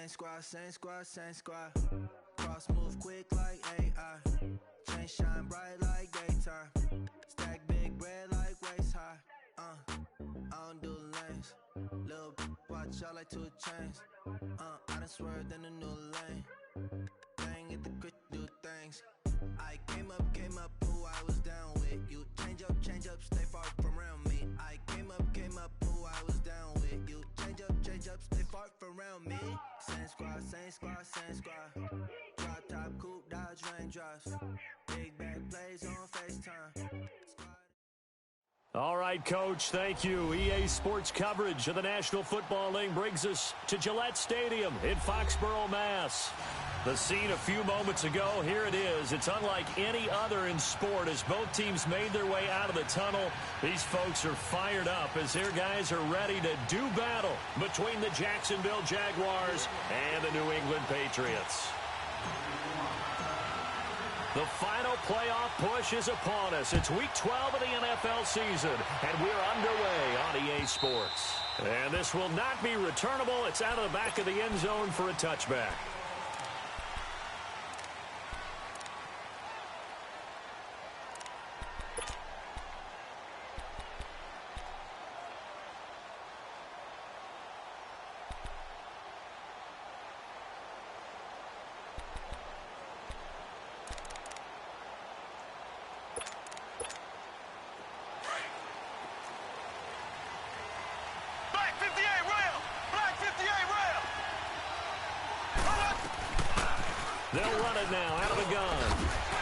Same squad, same squad, same squad. Cross move quick like AI. Chain shine bright like daytime. Stack big bread like waist high. I don't do lanes. Little watch out like 2 chains. I done swerved in a new lane. Bang at the crit, do things. I came up, who I was down with. You change up, stay far from around me. I came up, who I was down with. You change up, stay far from around me. Same squad, same squad, same squad. Drop top, coupe, dodge raindrops. Big bag plays on FaceTime. All right, Coach, thank you. EA Sports coverage of the National Football League brings us to Gillette Stadium in Foxborough, Mass. The scene a few moments ago, here it is. It's unlike any other in sport as both teams made their way out of the tunnel. These folks are fired up as their guys are ready to do battle between the Jacksonville Jaguars and the New England Patriots. The final playoff push is upon us. It's Week 12 of the NFL season, and we're underway on EA Sports. And this will not be returnable. It's out of the back of the end zone for a touchback. They'll run it now out of the gun.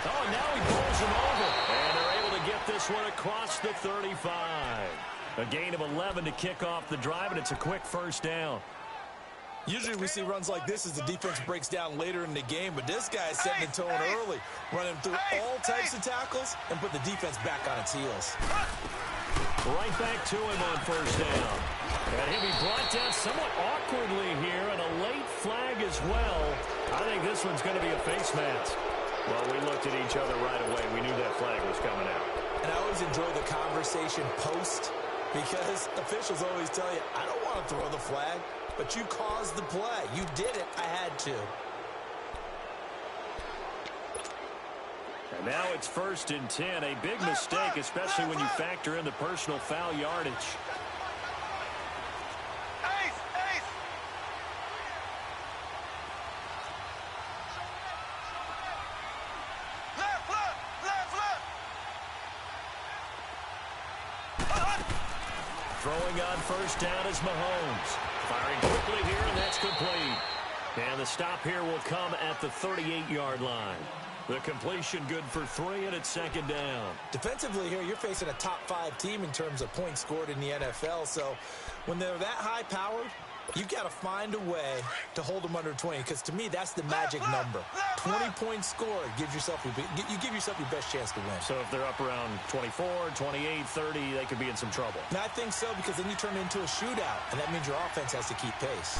Oh, and now he pulls him over. And they're able to get this one across the 35. A gain of 11 to kick off the drive, and it's a quick first down. Usually we see runs like this as the defense breaks down later in the game, but this guy is setting the tone early, running through all types of tackles and put the defense back on its heels. Right back to him on first down. And he'll be brought down somewhat awkwardly here, and a late flag as well. I think this one's going to be a face mask. Well, we looked at each other right away. We knew that flag was coming out. And I always enjoy the conversation post because officials always tell you, I don't want to throw the flag, but you caused the play. You did it. I had to. And now it's 1st and 10. A big mistake, especially when you factor in the personal foul yardage. Throwing on first down is Mahomes. Firing quickly here, and that's complete. And the stop here will come at the 38-yard line. The completion good for 3, and it's 2nd down. Defensively here, you're facing a top-5 team in terms of points scored in the NFL. So when they're that high-powered, you've got to find a way to hold them under 20, because to me, that's the magic number. 20 points scored, you give yourself your best chance to win. So if they're up around 24, 28, 30, they could be in some trouble. And I think so, because then you turn it into a shootout, and that means your offense has to keep pace.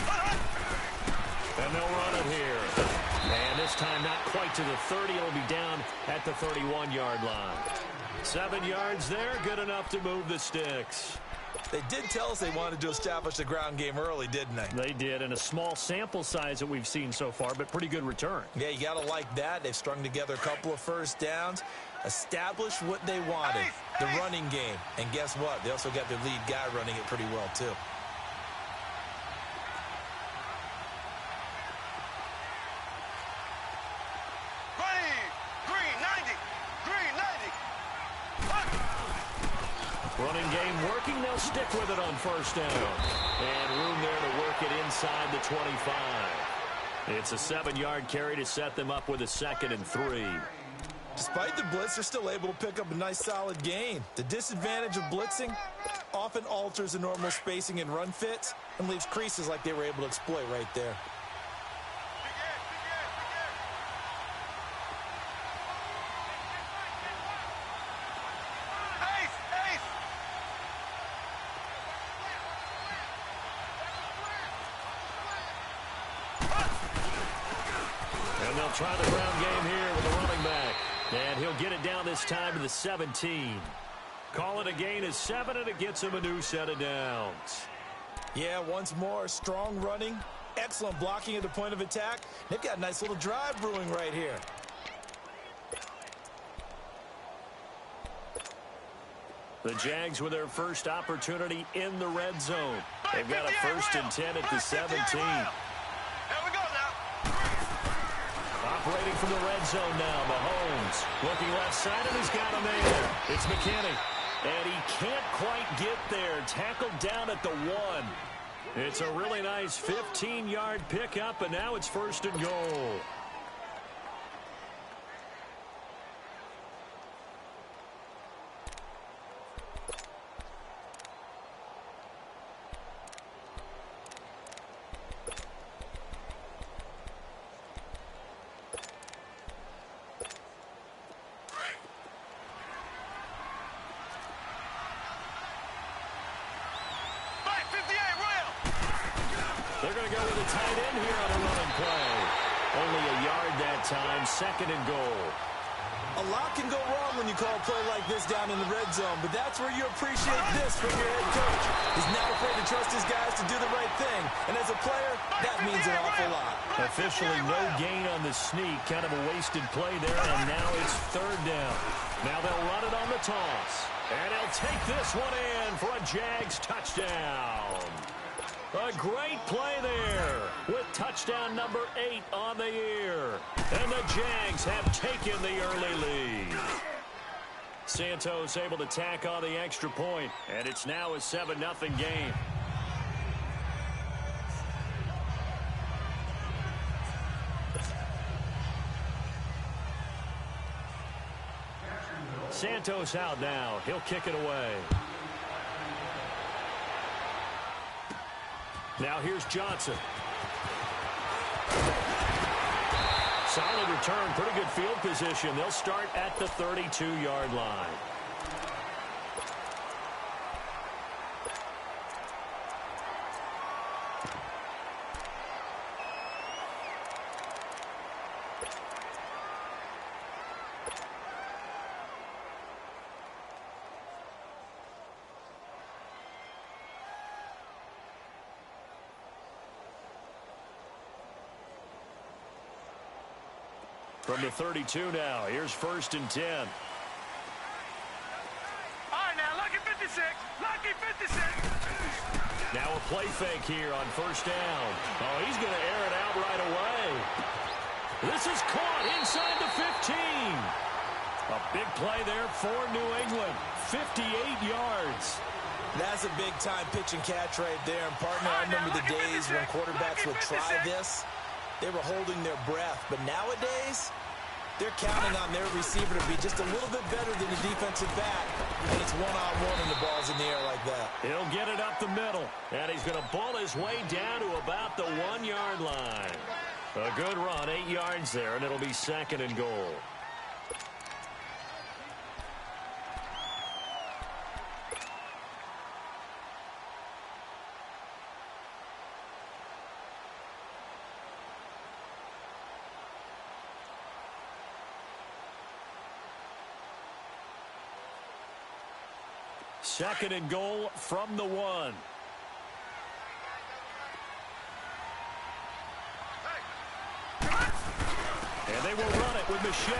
And they'll run it here. And this time not quite to the 30. It'll be down at the 31-yard line. 7 yards there, good enough to move the sticks. They did tell us they wanted to establish the ground game early, didn't they? They did, and a small sample size that we've seen so far, but pretty good return. Yeah, you got to like that. They've strung together a couple of first downs, established what they wanted, the running game. And guess what? They also got their lead guy running it pretty well, too. Running game working. They'll stick with it on first down. And room there to work it inside the 25. It's a 7-yard carry to set them up with a 2nd and 3. Despite the blitz, they're still able to pick up a nice solid gain. The disadvantage of blitzing often alters the normal spacing and run fits and leaves creases like they were able to exploit right there. Try the ground game here with the running back. And he'll get it down this time to the 17. Call it a gain of 7, and it gets him a new set of downs. Yeah, once more, strong running Excellent blocking at the point of attack. They've got a nice little drive brewing right here. The Jags with their first opportunity in the red zone. They've got a 1st and 10 at the 17. Here we go now. Operating from the red zone now, Mahomes. Looking left side, and he's got a man. It's McKinney. And he can't quite get there. Tackled down at the 1. It's a really nice 15-yard pickup, and now it's 1st and goal. They're going to go with a tight end here on a running play. Only a yard that time, 2nd and goal. A lot can go wrong when you call a play like this down in the red zone, but that's where you appreciate this from your head coach. He's not afraid to trust his guys to do the right thing, and as a player, that means an awful lot. Officially no gain on the sneak, kind of a wasted play there, and now it's 3rd down. Now they'll run it on the toss, and he'll take this one in for a Jags touchdown. A great play there with touchdown number 8 on the year. And the Jags have taken the early lead. Santos able to tack on the extra point, and it's now a 7-0 game. Santos out now. He'll kick it away. Now here's Johnson. Solid return, pretty good field position. They'll start at the 32-yard line. From the 32 now, here's 1st and 10. All right, now, lucky 56. Lucky 56. Now a play fake here on 1st down. Oh, he's going to air it out right away. This is caught inside the 15. A big play there for New England. 58 yards. That's a big-time pitch and catch right there. And, partner, I remember the days when quarterbacks would try this. They were holding their breath. But nowadays, they're counting on their receiver to be just a little bit better than the defensive back when it's one-on-one and the ball's in the air like that. He'll get it up the middle. And he's going to ball his way down to about the 1-yard line. A good run, 8 yards there, and it'll be 2nd and goal. Second and goal from the 1. And they will run it with Michel.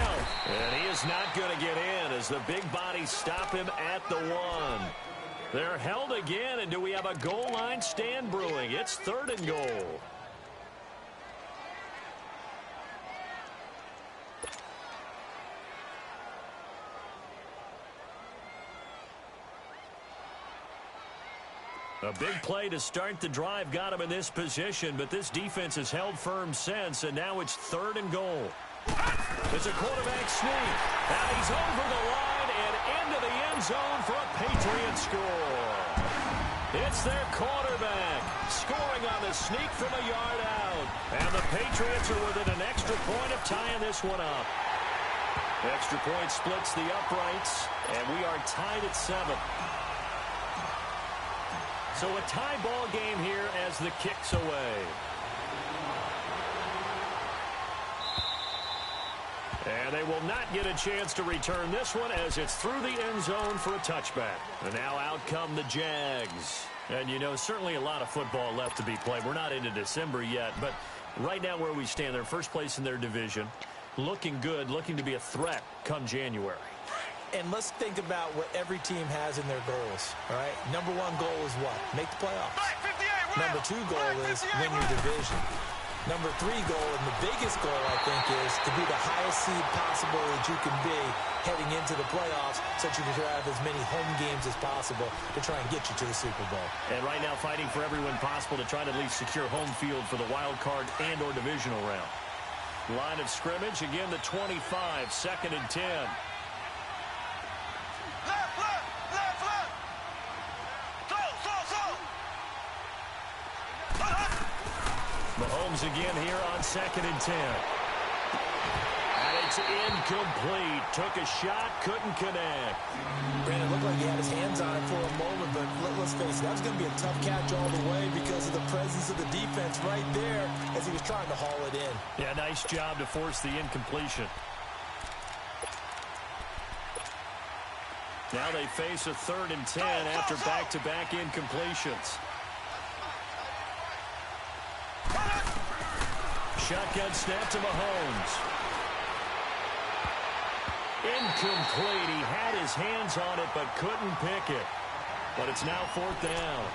And he is not going to get in as the big bodies stop him at the 1. They're held again, and do we have a goal line stand brewing? It's 3rd and goal. A big play to start the drive got him in this position, but this defense has held firm since, and now it's 3rd and goal. It's a quarterback sneak. Now he's over the line and into the end zone for a Patriots score. It's their quarterback scoring on the sneak from a yard out. And the Patriots are within an extra point of tying this one up. Extra point splits the uprights, and we are tied at 7. So a tie ball game here as the kick's away. And they will not get a chance to return this one as it's through the end zone for a touchback. And now out come the Jags. And, you know, certainly a lot of football left to be played. We're not into December yet, but right now where we stand, they're first place in their division, looking good, looking to be a threat come January. And let's think about what every team has in their goals, all right? Number one goal is what? Make the playoffs. Number two goal is win your division. Number three goal, and the biggest goal, I think, is to be the highest seed possible that you can be heading into the playoffs so that you can have as many home games as possible to try and get you to the Super Bowl. And right now fighting for every win possible to try to at least secure home field for the wild card and or divisional round. Line of scrimmage, again the 25, 2nd and 10. Mahomes again here on 2nd and 10. And it's incomplete. Took a shot, couldn't connect. Brandon, looked like he had his hands on it for a moment, but let's face it, that was going to be a tough catch all the way because of the presence of the defense right there as he was trying to haul it in. Yeah, nice job to force the incompletion. Now they face a 3rd and 10 after back-to-back incompletions. Shotgun snap to Mahomes. Incomplete. He had his hands on it but couldn't pick it. But it's now 4th down.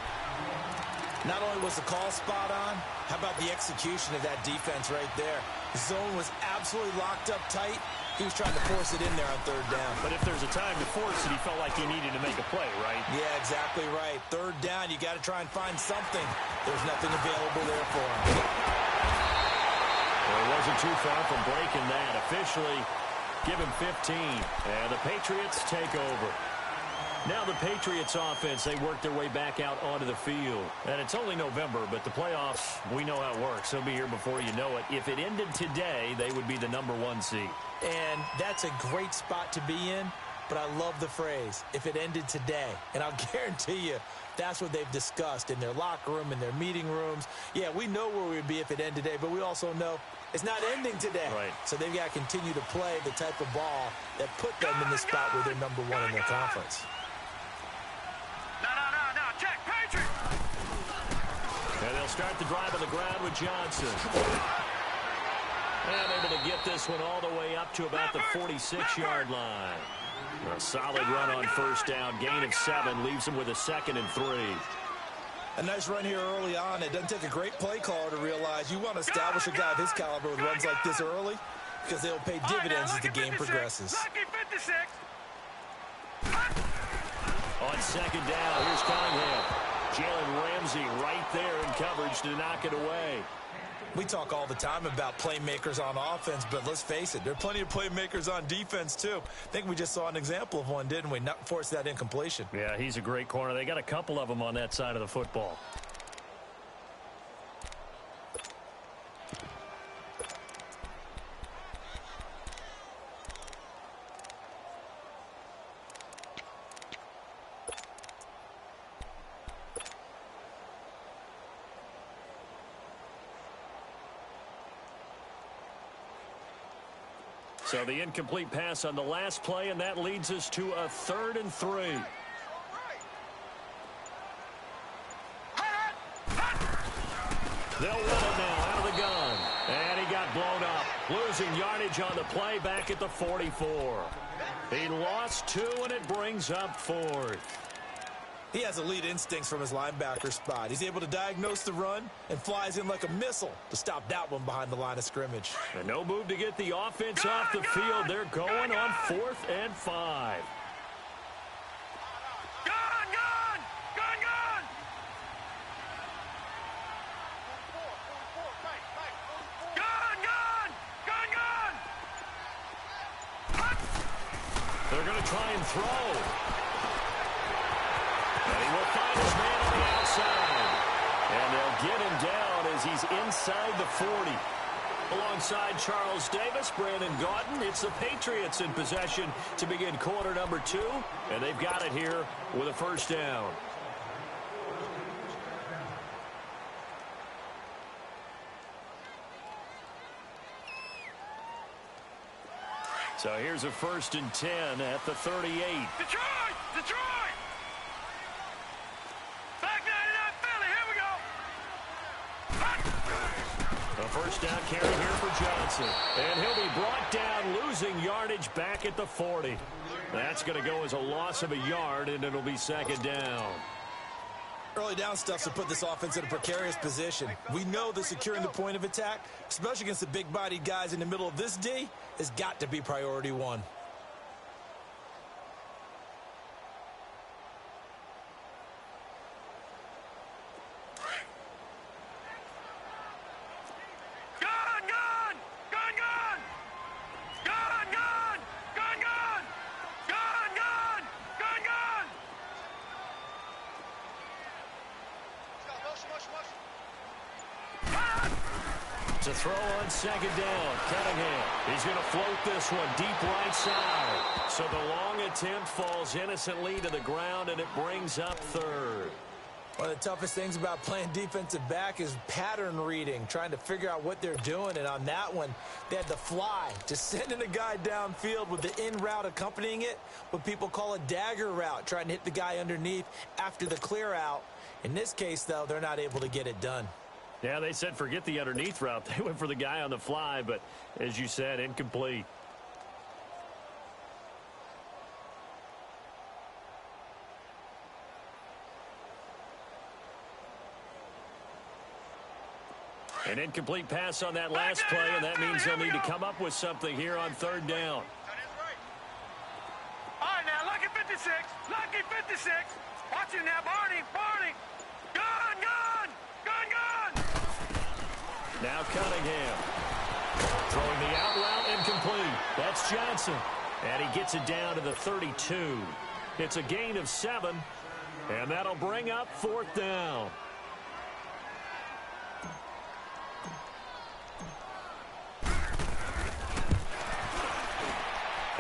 Not only was the call spot on, how about the execution of that defense right there? The zone was absolutely locked up tight. He was trying to force it in there on 3rd down. But if there's a time to force it, he felt like he needed to make a play, right? Yeah, exactly right. 3rd down, you got to try and find something. There's nothing available there for him. Well, he wasn't too far from breaking that. Officially, give him 15. And the Patriots take over. Now the Patriots offense, they work their way back out onto the field. And it's only November, but the playoffs, we know how it works. They'll be here before you know it. If it ended today, they would be the number 1 seed. And that's a great spot to be in, but I love the phrase, if it ended today. And I'll guarantee you, that's what they've discussed in their locker room, in their meeting rooms. Yeah, we know where we'd be if it ended today, but we also know it's not ending today. Right. So they've got to continue to play the type of ball that put them in the spot where they're number 1 in their conference. No, check, Patriot! And they'll start the drive on the ground with Johnson. And able to get this one all the way up to about the 46-yard line. A solid run on 1st down. Gain of 7 leaves him with a 2nd and 3. A nice run here early on. It doesn't take a great play caller to realize you want to establish a guy of his caliber with runs like this early because they'll pay dividends as the game progresses. Lucky 56. On 2nd down, here's Cunningham. Jalen Ramsey right there in coverage to knock it away. We talk all the time about playmakers on offense, but let's face it, there are plenty of playmakers on defense, too. I think we just saw an example of one, didn't we? Not force that incompletion. Yeah, he's a great corner. They got a couple of them on that side of the football. So the incomplete pass on the last play, and that leads us to a 3rd and 3. They'll run it now out of the gun. And he got blown up. Losing yardage on the play back at the 44. He lost 2, and it brings up 4th. He has elite instincts from his linebacker spot. He's able to diagnose the run and flies in like a missile to stop that one behind the line of scrimmage. And no move to get the offense off the field. They're going on 4th and 5. They're going to try and throw. And he will find his man on the outside. And they'll get him down as he's inside the 40. Alongside Charles Davis, Brandon Gaudin, it's the Patriots in possession to begin quarter number 2. And they've got it here with a 1st down. So here's a 1st and 10 at the 38. Detroit! Back that First down carry here for Johnson. And he'll be brought down, losing yardage back at the 40. That's going to go as a loss of a yard, and it'll be second down. Early down stuff to put this offense in a precarious position. We know that securing the point of attack, especially against the big-bodied guys in the middle of this D, has got to be priority one. To throw on second down, Cunningham. He's going to float this one deep right side. So the long attempt falls innocently to the ground, and it brings up third. One of the toughest things about playing defensive back is pattern reading, trying to figure out what they're doing. And on that one, they had the fly, just sending a guy downfield with the in route accompanying it, what people call a dagger route, trying to hit the guy underneath after the clear out. In this case, though, they're not able to get it done. Yeah, they said forget the underneath route. They went for the guy on the fly, but as you said, incomplete. An incomplete pass on that last play, and that means they'll need to come up with something here on third down. All right, now, lucky 56. Lucky 56. Watch him now, Barney. Barney. Gun, gun. Gun, gun. Now Cunningham. Throwing the out route, incomplete. That's Johnson. And he gets it down to the 32. It's a gain of 7, and that'll bring up fourth down.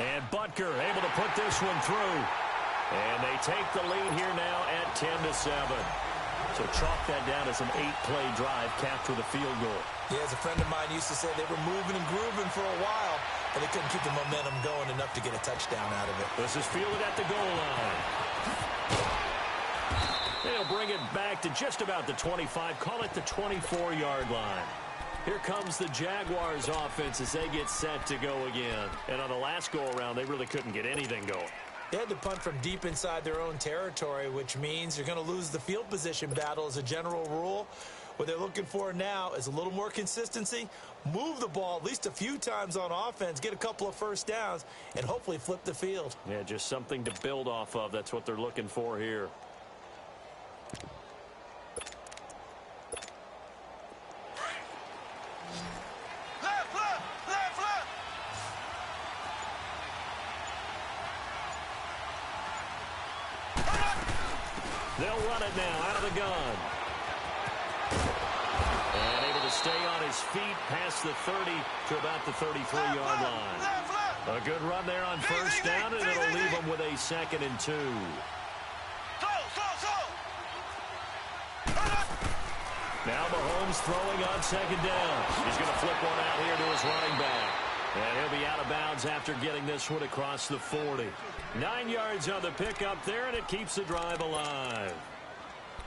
And Butker able to put this one through. And they take the lead here now at 10-7. So chalk that down as an 8-play drive capped with a field goal. Yeah, as a friend of mine used to say, they were moving and grooving for a while, and they couldn't keep the momentum going enough to get a touchdown out of it. This is fielded at the goal line. They'll bring it back to just about the 25, call it the 24-yard line. Here comes the Jaguars offense as they get set to go again. And on the last go-around, they really couldn't get anything going. They had to punt from deep inside their own territory, which means you're going to lose the field position battle as a general rule. What they're looking for now is a little more consistency, move the ball at least a few times on offense, get a couple of first downs, and hopefully flip the field. Yeah, just something to build off of. That's what they're looking for here. They'll run it now out of the gun. And able to stay on his feet past the 30 to about the 33-yard line. A good run there on first down, and it'll leave them with a 2nd and 2. Now Mahomes throwing on second down. He's going to flip one out here to his running back. And he'll be out of bounds after getting this one across the 40. 9 yards on the pickup there, and it keeps the drive alive.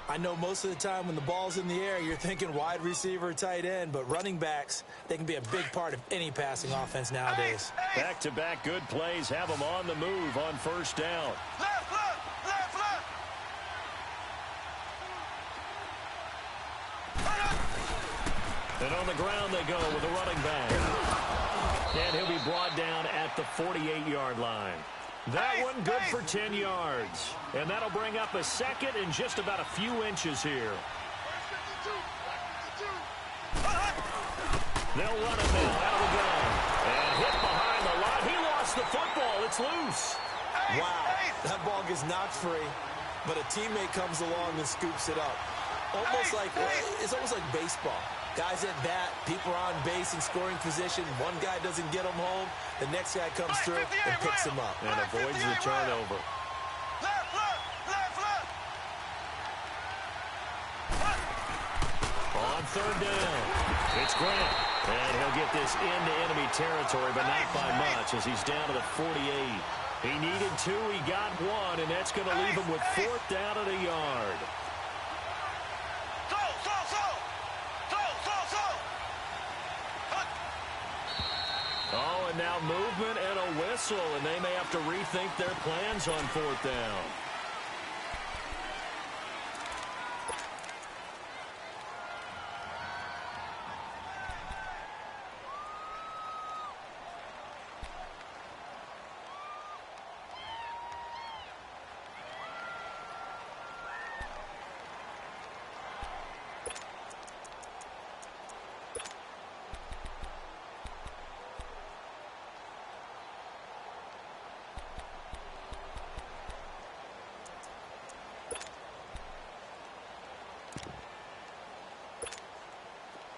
I know most of the time when the ball's in the air, you're thinking wide receiver, tight end, but running backs, they can be a big part of any passing offense nowadays. Back-to-back good plays have them on the move on first down. And on the ground they go with a running back. And he'll be brought down at the 48-yard line. That one good for 10 yards. And that'll bring up a 2nd and just about a few inches here. They'll run it now out of the gun. And hit behind the line. He lost the football. It's loose. Wow, that ball gets knocked free, but a teammate comes along and scoops it up. It's almost like baseball. Guys at bat, people are on base in scoring position. One guy doesn't get him home. The next guy comes through and picks him up. And avoids the turnover. On third down, it's Grant. And he'll get this into enemy territory, but not by much as he's down to the 48. He needed 2, he got 1, and that's going to leave him with 4th down at a yard. and now movement and a whistle, and they may have to rethink their plans on 4th down.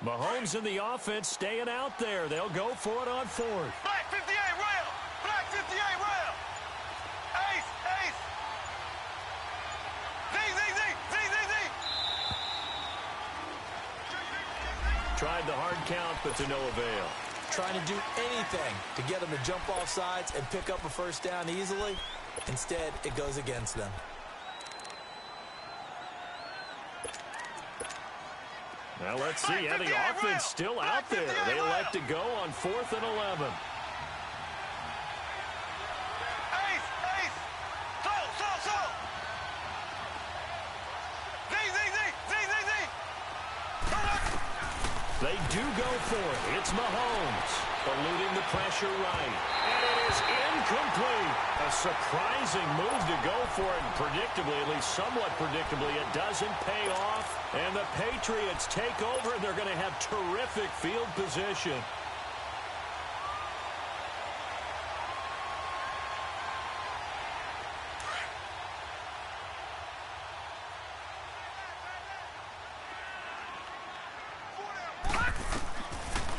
Mahomes and the offense staying out there. They'll go for it on 4th. Black 58 rail! Black 58 rail! Ace! Ace! Z, Z, Z! Z, Z, Z! Tried the hard count, but to no avail. Trying to do anything to get them to jump off sides and pick up a 1st down easily. Instead, it goes against them. Now let's see. Yeah, the offense still out there. They elect to go on 4th and 11. Ace! Ace! So! Z, Z, Z! Z, Z, Z! They do go for it. It's Mahomes, eluding the pressure right. And it is incomplete. A surprising move to go for it. And predictably, at least somewhat predictably, it doesn't pay off. And the Patriots take over, and they're going to have terrific field position.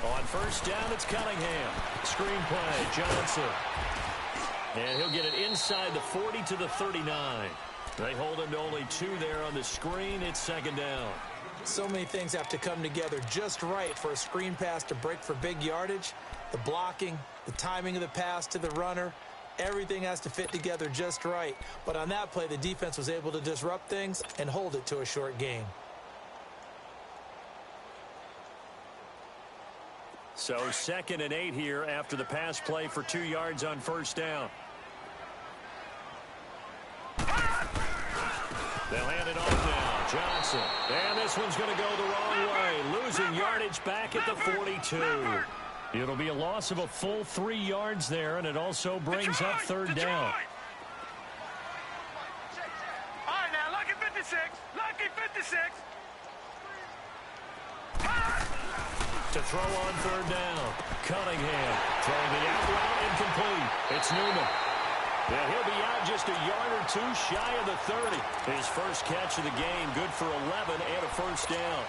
On 1st down, it's Cunningham. Screen play, Johnson. And he'll get it inside the 40 to the 39. They hold him to only 2 there on the screen. It's 2nd down. So many things have to come together just right for a screen pass to break for big yardage. The blocking, the timing of the pass to the runner, everything has to fit together just right. But on that play, the defense was able to disrupt things and hold it to a short gain. So 2nd and 8 here after the pass play for 2 yards on 1st down. They'll hand it off now. Johnson. And this one's going to go the wrong way. Losing yardage back at the 42. It'll be a loss of a full 3 yards there, and it also brings up 3rd down. All right, now, lucky 56. Lucky 56. To throw on 3rd down. Cunningham throwing the out route incomplete. It's Newman. Yeah, he'll be out just a yard or 2 shy of the 30. His first catch of the game, good for 11 and a 1st down.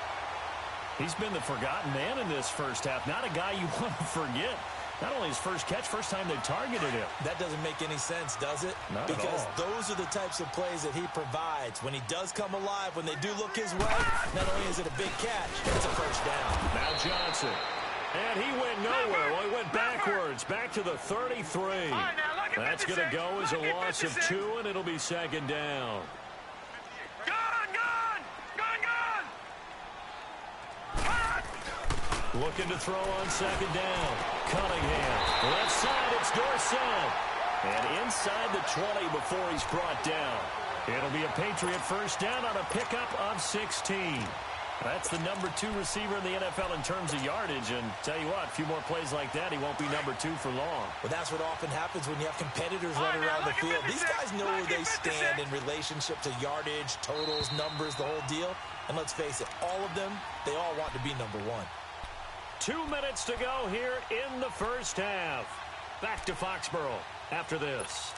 He's been the forgotten man in this first half. Not a guy you want to forget. Not only his first catch, first time they targeted him. That doesn't make any sense, does it? Not because at all. Those are the types of plays that he provides. When he does come alive, when they do look his way, not only is it a big catch, it's a 1st down. Now Johnson. And he went nowhere. Well, he went backwards, back to the 33. That's going to go as a loss of 2, and it'll be 2nd down. Looking to throw on 2nd down. Cunningham. Left side, it's Dorsett. And inside the 20 before he's brought down. It'll be a Patriot 1st down on a pickup of 16. That's the number 2 receiver in the NFL in terms of yardage. And tell you what, a few more plays like that, he won't be number 2 for long. Well, that's what often happens when you have competitors running around the field. These guys know where they stand in relationship to yardage, totals, numbers, the whole deal. And let's face it, all of them, they all want to be number 1. 2 minutes to go here in the first half. Back to Foxborough after this.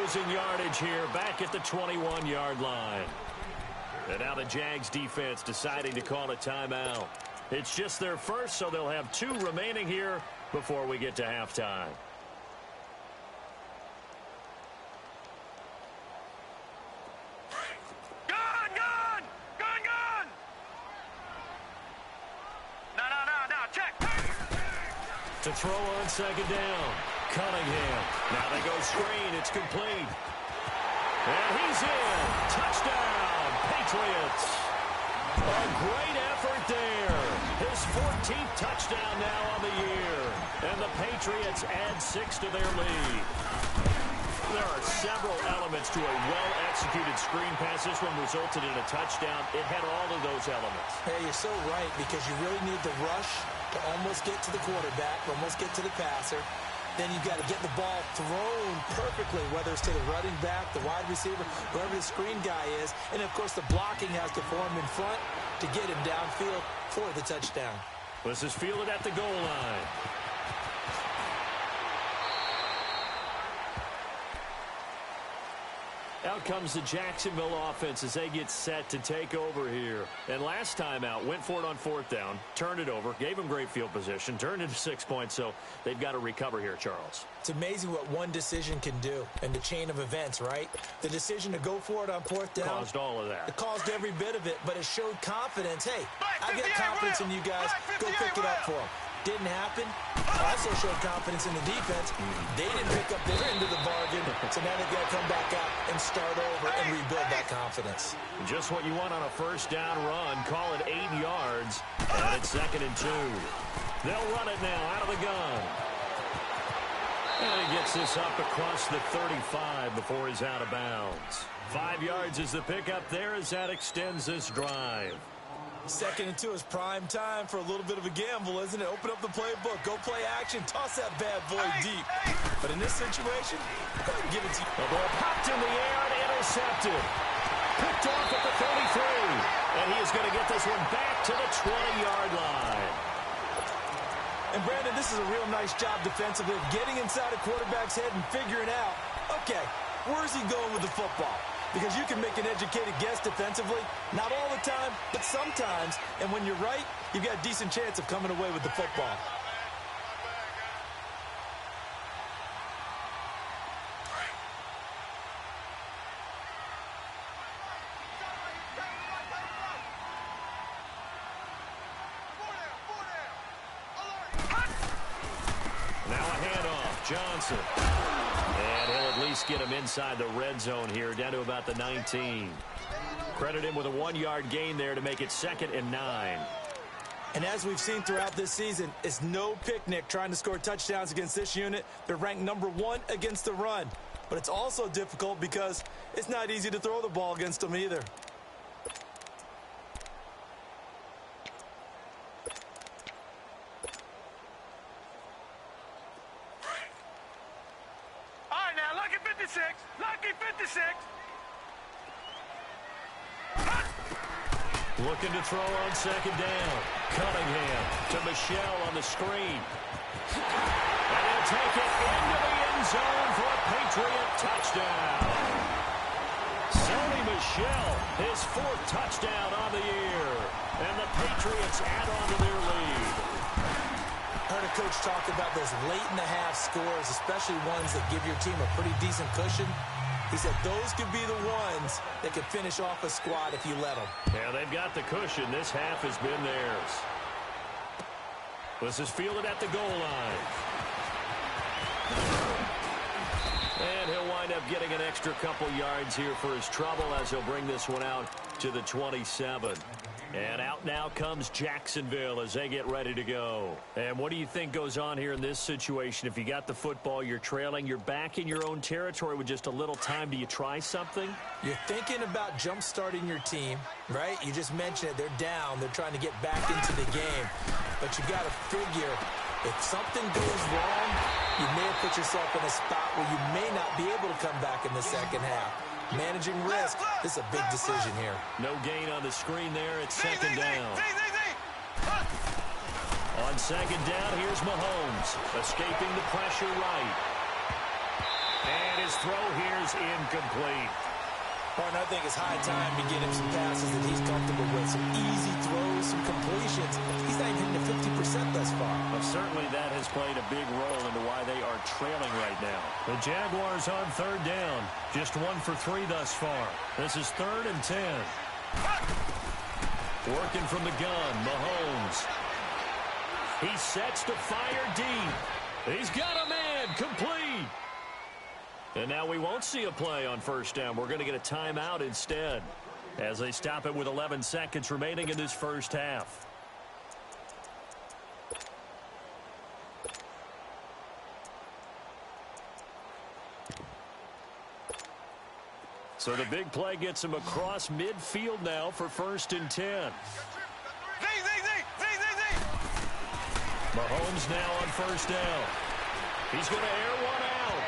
Losing yardage here back at the 21-yard line. And now the Jags defense deciding to call a timeout. It's just their first, so they'll have 2 remaining here before we get to halftime. To throw on second down. Cunningham. Now they go screen. It's complete. And he's in. Touchdown, Patriots. A great effort there. His 14th touchdown now on the year. And the Patriots add 6 to their lead. There are several elements to a well-executed screen pass. This one resulted in a touchdown. It had all of those elements. Hey, you're so right, because you really need the rush to almost get to the quarterback, almost get to the passer. Then you've got to get the ball thrown perfectly, whether it's to the running back, the wide receiver, whoever the screen guy is. And, of course, the blocking has to form in front to get him downfield for the touchdown. This is fielded at the goal line. Out comes the Jacksonville offense as they get set to take over here. And last time out, went for it on 4th down, turned it over, gave them great field position, turned it to 6 points, so they've got to recover here, Charles. It's amazing what one decision can do in the chain of events, right? The decision to go for it on 4th down. Caused all of that. It caused every bit of it, but it showed confidence. Hey, I get confidence in you guys. Go pick it up for them. Didn't happen. Also showed confidence in the defense. They didn't pick up their end of the bargain, so now they've got to come back out and start over and rebuild that confidence. Just what you want on a 1st down run. Call it 8 yards, and it's 2nd and 2. They'll run it now out of the gun. And he gets this up across the 35 before he's out of bounds. 5 yards is the pickup there as that extends this drive. 2nd and 2 is prime time for a little bit of a gamble, isn't it? Open up the playbook, go play action, toss that bad boy deep. But in this situation, go ahead and give it to you. The ball popped in the air and intercepted. Picked off at the 33. And he is going to get this one back to the 20-yard line. And Brandon, this is a real nice job defensively of getting inside a quarterback's head and figuring out, okay, where's he going with the football? Because you can make an educated guess defensively. Not all the time, but sometimes. And when you're right, you've got a decent chance of coming away with the football. Now a handoff. Johnson. And he'll at least get him inside the red zone here, down to about the 19. Credit him with a 1-yard gain there to make it 2nd and 9. And as we've seen throughout this season, it's no picnic trying to score touchdowns against this unit. They're ranked number 1 against the run. But it's also difficult because it's not easy to throw the ball against them either. Lucky 56. Looking to throw on 2nd down. Cunningham to Michelle on the screen. And he'll take it into the end zone for a Patriot touchdown. Sony Michel, his 4th touchdown on the year. And the Patriots add on to their lead. I heard a coach talk about those late-in-the-half scores, especially ones that give your team a pretty decent cushion. He said those could be the ones that could finish off a squad if you let them. Yeah, they've got the cushion. This half has been theirs. This is fielded at the goal line. And he'll wind up getting an extra couple yards here for his trouble as he'll bring this one out to the 27. And out now comes Jacksonville as they get ready to go. And what do you think goes on here in this situation? If you got the football, you're trailing, you're back in your own territory with just a little time. Do you try something? You're thinking about jump-starting your team, right? You just mentioned it. They're down. They're trying to get back into the game. But you got to figure, if something goes wrong, you may have put yourself in a spot where you may not be able to come back in the second half. Managing risk, this is a big decision here. No gain on the screen there. It's 2nd down. On 2nd down, here's Mahomes, escaping the pressure right. And his throw here is incomplete. Martin, I think it's high time to get him some passes that he's comfortable with. Some easy throws, some completions. He's not even hitting the 50% thus far. Well, certainly that has played a big role into why they are trailing right now. The Jaguars on 3rd down. Just 1 for 3 thus far. This is 3rd and 10. Working from the gun, Mahomes. He sets to fire deep. He's got a man complete. And now we won't see a play on first down. We're going to get a timeout instead as they stop it with 11 seconds remaining in this first half. So the big play gets him across midfield now for 1st and 10. Mahomes now on first down. He's going to air one out.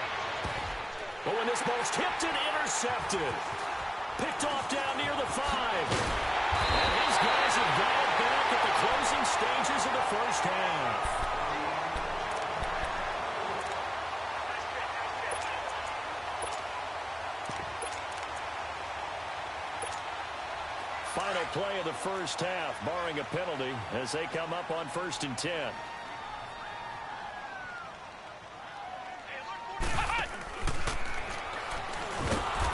Oh, and this ball's tipped and intercepted. Picked off down near the 5. And his guys have got it back at the closing stages of the first half. Final play of the first half, barring a penalty, as they come up on 1st and 10.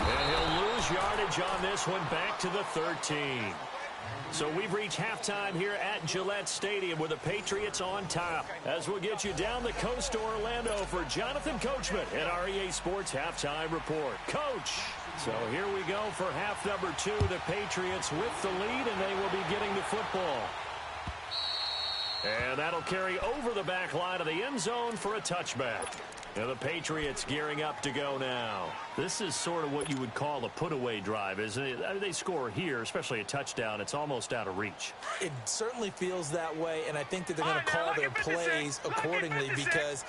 And he'll lose yardage on this one, back to the 13. So we've reached halftime here at Gillette Stadium with the Patriots on top. As we'll get you down the coast to Orlando for Jonathan Coachman at our EA Sports Halftime Report. Coach! So here we go for half number 2. The Patriots with the lead, and they will be getting the football. And that'll carry over the back line of the end zone for a touchback. And the Patriots gearing up to go now. This is sort of what you would call a put-away drive, isn't it? I mean, they score here, especially a touchdown. It's almost out of reach. It certainly feels that way, and I think that they're going to call their plays accordingly because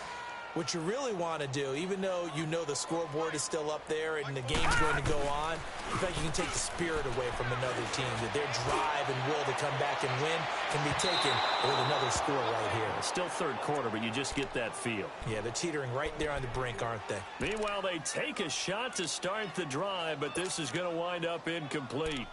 what you really want to do, even though you know the scoreboard is still up there and the game's going to go on, in fact, you can take the spirit away from another team. That their drive and will to come back and win can be taken with another score right here. It's still third quarter, but you just get that feel. Yeah, they're teetering right there on the brink, aren't they? Meanwhile, they take a shot to start the drive, but this is going to wind up incomplete.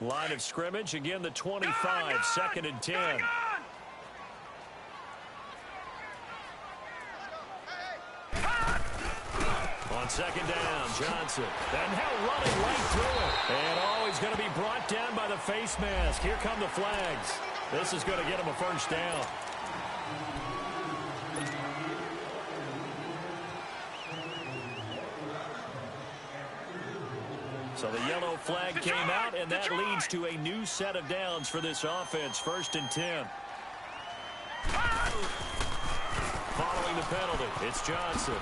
Line of scrimmage, again the 25, 2nd and 10. On 2nd down, Johnson. And now running right through it. And he's going to be brought down by the face mask. Here come the flags. This is going to get him a first down. So the yellow flag came out, and that leads to a new set of downs for this offense. 1st and 10. Following the penalty, it's Johnson.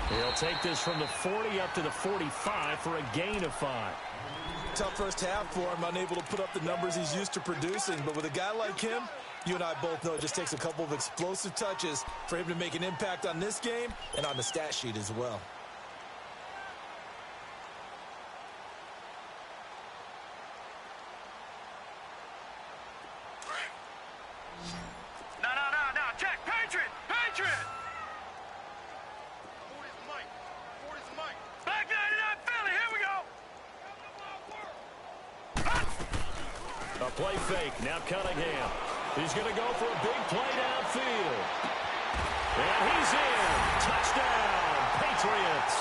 He'll take this from the 40 up to the 45 for a gain of 5. Tough first half for him, unable to put up the numbers he's used to producing. But with a guy like him, you and I both know it just takes a couple of explosive touches for him to make an impact on this game and on the stat sheet as well. Play fake. Now Cunningham. He's going to go for a big play downfield. And he's in. Touchdown, Patriots.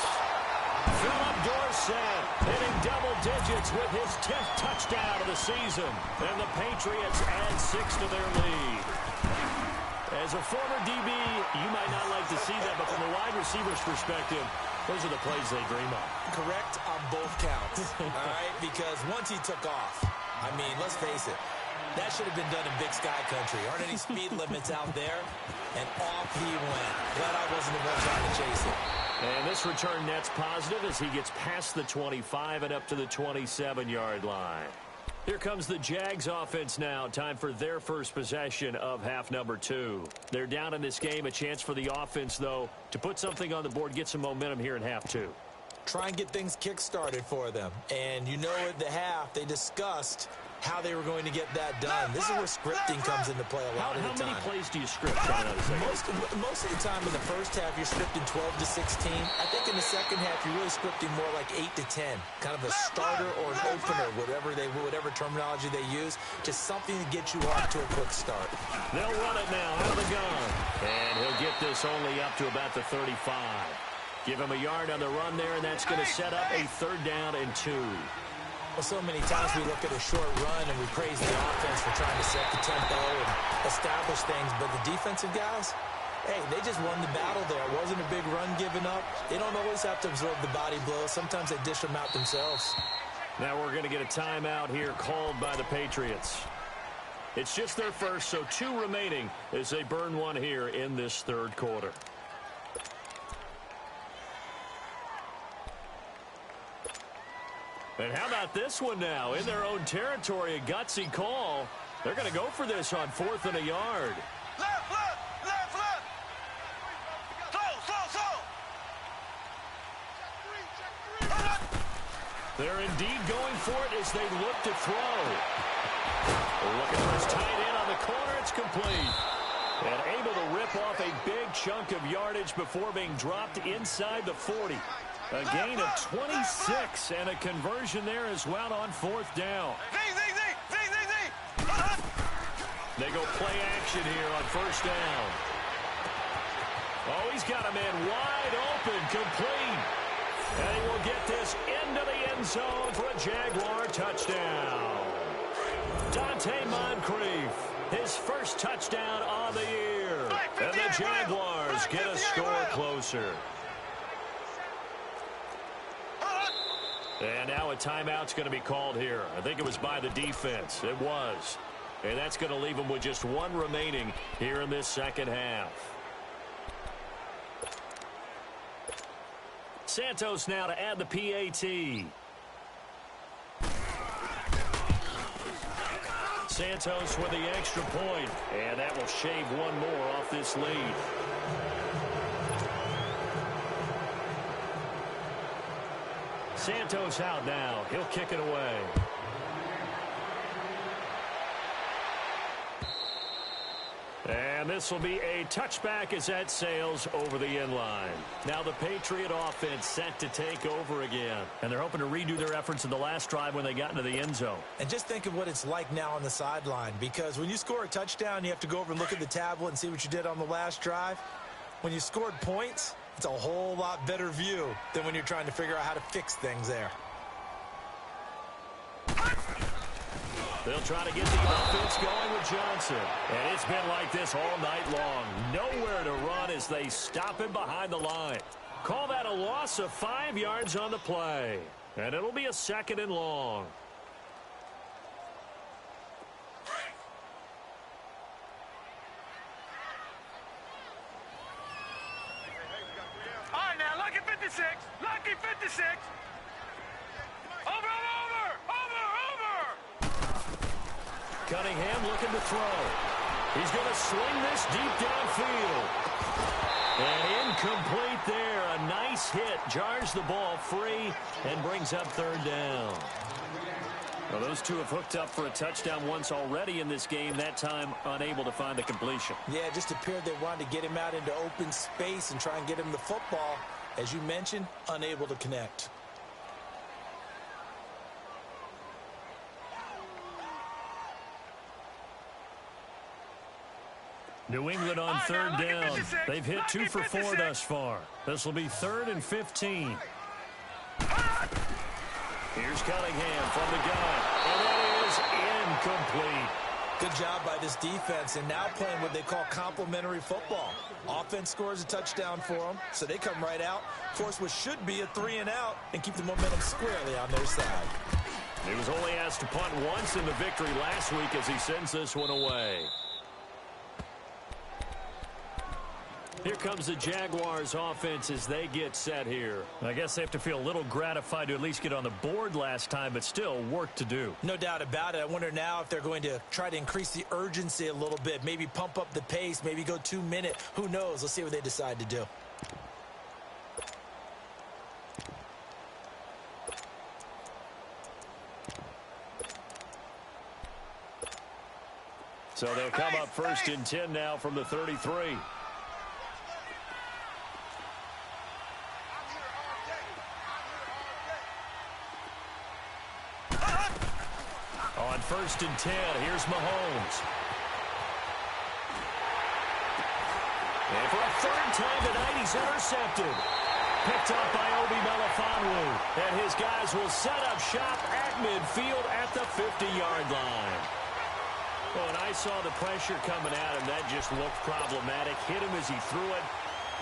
Philip Dorsett hitting double digits with his 10th touchdown of the season. And the Patriots add 6 to their lead. As a former DB, you might not like to see that, but from a wide receiver's perspective, those are the plays they dream of. Correct on both counts, all right? Because once he took off, I mean, let's face it, that should have been done in Big Sky Country. Aren't any speed limits out there? And off he went. Glad I wasn't the one trying to chase it. And this return net's positive as he gets past the 25 and up to the 27-yard line. Here comes the Jags offense now. Time for their first possession of half number 2. They're down in this game. A chance for the offense, though, to put something on the board, get some momentum here in half 2. Try and get things kick-started for them. And you know at the half, they discussed how they were going to get that done. This is where scripting comes into play a lot of the time. How many plays do you script? Most of the time in the first half, you're scripting 12 to 16. I think in the second half, you're really scripting more like 8 to 10. Kind of a starter or an opener, whatever terminology they use, just something to get you off to a quick start. They'll run it now out of the gun. And he'll get this only up to about the 35. Give him a yard on the run there, and that's going to set up a 3rd down and 2. Well, so many times we look at a short run and we praise the offense for trying to set the tempo and establish things, but the defensive guys, hey, they just won the battle there. It wasn't a big run given up. They don't always have to absorb the body blows. Sometimes they dish them out themselves. Now we're going to get a timeout here called by the Patriots. It's just their first, so 2 remaining as they burn one here in this 3rd quarter. And how about this one now? In their own territory, a gutsy call. They're going to go for this on 4th and a yard. Left, left, left, left. Slow. They're indeed going for it as they look to throw. They're looking for his tight end on the corner. It's complete. And able to rip off a big chunk of yardage before being dropped inside the 40. A gain of 26 and a conversion there as well on 4th down. They go play action here on 1st down. Oh, he's got a man wide open, complete. And he will get this into the end zone for a Jaguar touchdown. Dante Moncrief, his first touchdown on the year. And the Jaguars get a score closer. And now a timeout's going to be called here. I think it was by the defense. It was. And that's going to leave them with just 1 remaining here in this 2nd half. Santos now to add the PAT. Santos with the extra point. And that will shave 1 more off this lead. Santos out now. He'll kick it away. And this will be a touchback as that sails over the end line. Now the Patriot offense set to take over again. And they're hoping to redo their efforts in the last drive when they got into the end zone. And just think of what it's like now on the sideline, because when you score a touchdown, you have to go over and look at the tablet and see what you did on the last drive. When you scored points, it's a whole lot better view than when you're trying to figure out how to fix things there. They'll try to get the offense going with Johnson. And it's been like this all night long. Nowhere to run as they stop him behind the line. Call that a loss of 5 yards on the play. And it'll be a 2nd and long. All right, now, lucky 56. Lucky 56. Over. Cunningham looking to throw. He's going to swing this deep downfield. And incomplete there. A nice hit. Jars the ball free and brings up 3rd down. Well, those two have hooked up for a touchdown once already in this game. That time unable to find the completion. Yeah, it just appeared they wanted to get him out into open space and try and get him the football. As you mentioned, unable to connect. New England on 3rd down. They've hit 2 for 4 thus far. This will be 3rd and 15. Here's Cunningham from the gun. And that is incomplete. Good job by this defense, and now playing what they call complementary football. Offense scores a touchdown for them, so they come right out, force what should be a 3 and out, and keep the momentum squarely on their side. He was only asked to punt once in the victory last week as he sends this one away. Here comes the Jaguars offense as they get set here. I guess they have to feel a little gratified to at least get on the board last time, but still work to do. No doubt about it. I wonder now if they're going to try to increase the urgency a little bit, maybe pump up the pace, maybe go 2 minutes. Who knows? Let's see what they decide to do. So they'll come up first and 10 now from the 33. On first and 10, here's Mahomes. And for a third time tonight, he's intercepted. Picked up by Obi Melifonwu. And his guys will set up shop at midfield at the 50-yard line. Well, and I saw the pressure coming at him. That just looked problematic. Hit him as he threw it,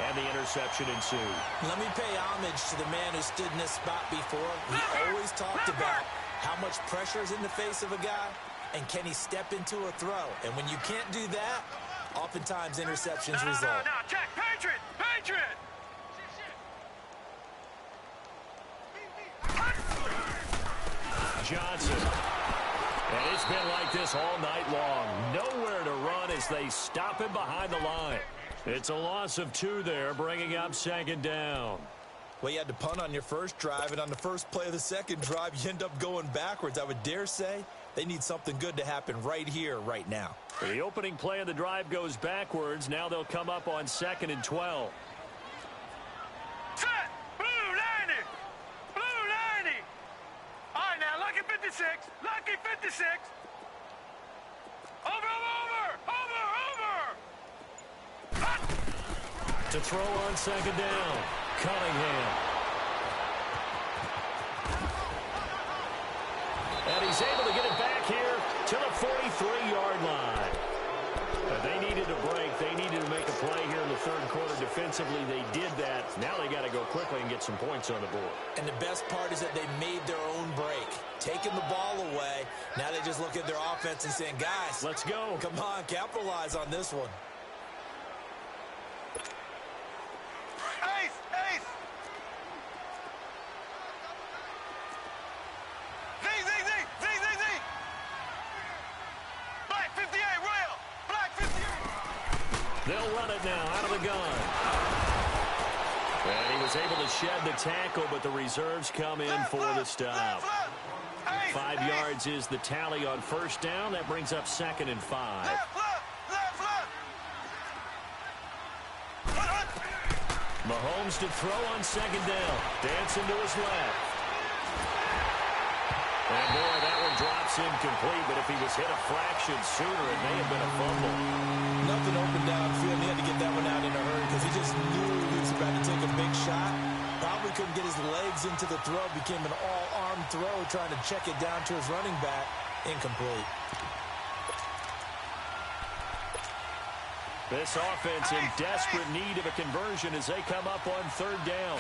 and the interception ensued. Let me pay homage to the man who stood in this spot before. We always talked about how much pressure is in the face of a guy, and can he step into a throw? And when you can't do that, oftentimes interceptions result. No, check. Patriot! Patriot! Johnson. And it's been like this all night long. Nowhere to run as they stop him behind the line. It's a loss of 2 there, bringing up second down. Well, you had to punt on your first drive, and on the first play of the second drive, you end up going backwards. I would dare say they need something good to happen right here, right now. The opening play of the drive goes backwards. Now they'll come up on 2nd and 12. Set! Blue 90! Blue 90! All right, now, lucky 56. Lucky 56. Over! To throw on second down, Cunningham. And he's able to get it back here to the 43-yard line. They needed a break. They needed to make a play here in the third quarter. Defensively, they did that. Now they got to go quickly and get some points on the board. And the best part is that they made their own break. Taking the ball away. Now they just look at their offense and saying, guys, let's go. Come on, capitalize on this one. Ace! Z! Black 58, Royal! Black 58! They'll run it now out of the gun. And he was able to shed the tackle, but the reserves come in for the stop. 5 yards is the tally on first down. That brings up 2nd and 5. Mahomes to throw on second down. Dancing to his left. And boy, that one drops incomplete, but if he was hit a fraction sooner, it may have been a fumble. Nothing open downfield. He had to get that one out in a hurry because he just knew he was about to take a big shot. Probably couldn't get his legs into the throw. Became an all-arm throw, trying to check it down to his running back. Incomplete. This offense in desperate need of a conversion as they come up on third down.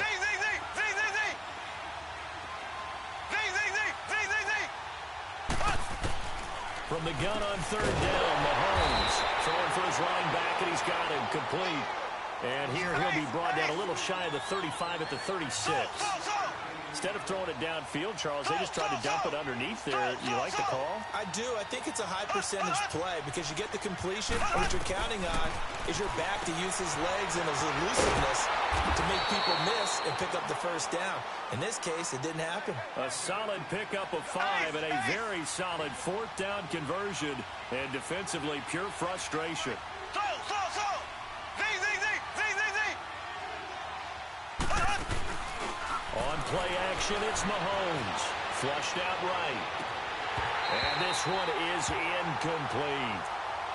From the gun on third down, Mahomes throwing for his running back, and he's got him complete. And here he'll be brought down a little shy of the 35 at the 36. Instead of throwing it downfield, Charles, they just tried to dump it underneath there. You like the call? I do. I think it's a high percentage play because you get the completion. What you're counting on is your back to use his legs and his elusiveness to make people miss and pick up the first down. In this case, it didn't happen. A solid pickup of 5 and a very solid fourth down conversion. And defensively, pure frustration. On play action, it's Mahomes. Flushed out right. And this one is incomplete.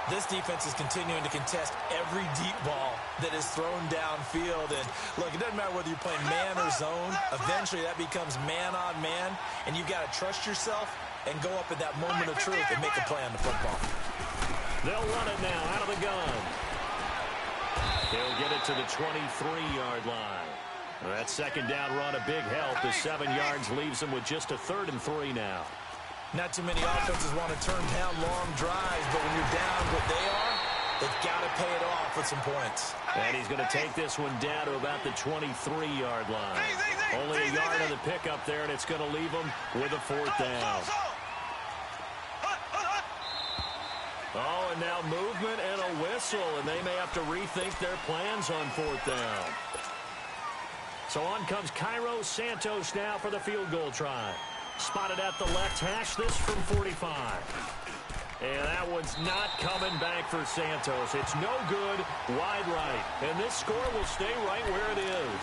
This defense is continuing to contest every deep ball that is thrown downfield. And, look, it doesn't matter whether you're playing man or zone. Eventually, that becomes man on man. And you've got to trust yourself and go up at that moment of truth and make a play on the football. They'll run it now out of the gun. He'll get it to the 23-yard line. That second down run, a big help. The 7 yards leaves them with just a 3rd and 3 now. Not too many offenses want to turn down long drives, but when you're down what they are, they've got to pay it off with some points. And he's going to take this one down to about the 23-yard line. Only a yard on the pickup there, and it's going to leave them with a 4th down. Oh, and now movement and a whistle, and they may have to rethink their plans on 4th down. So on comes Cairo Santos now for the field goal try. Spotted at the left hash, this from 45. And that one's not coming back for Santos. It's no good, wide right. And this score will stay right where it is.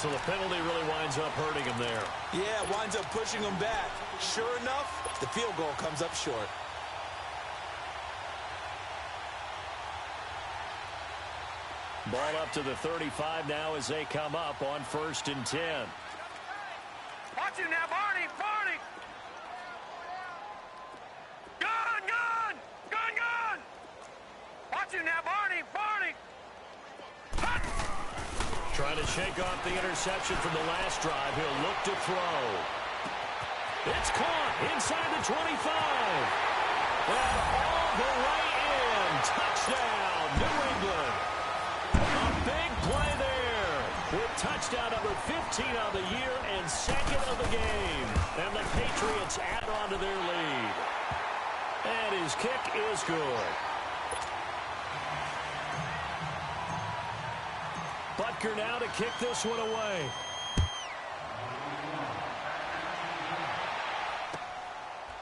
So the penalty really winds up hurting him there. Yeah, it winds up pushing him back. Sure enough, the field goal comes up short. Ball up to the 35 now as they come up on 1st and 10. Watch him now, Barney! Barney! Gun! Gun! Gun! Gun! Watch him now, Barney! Barney! Hut! Trying to shake off the interception from the last drive. He'll look to throw. It's caught inside the 25. And all the way in. Touchdown, New England. A big play there with touchdown number 15 of the year and 2nd of the game. And the Patriots add on to their lead. And his kick is good. Butker now to kick this one away.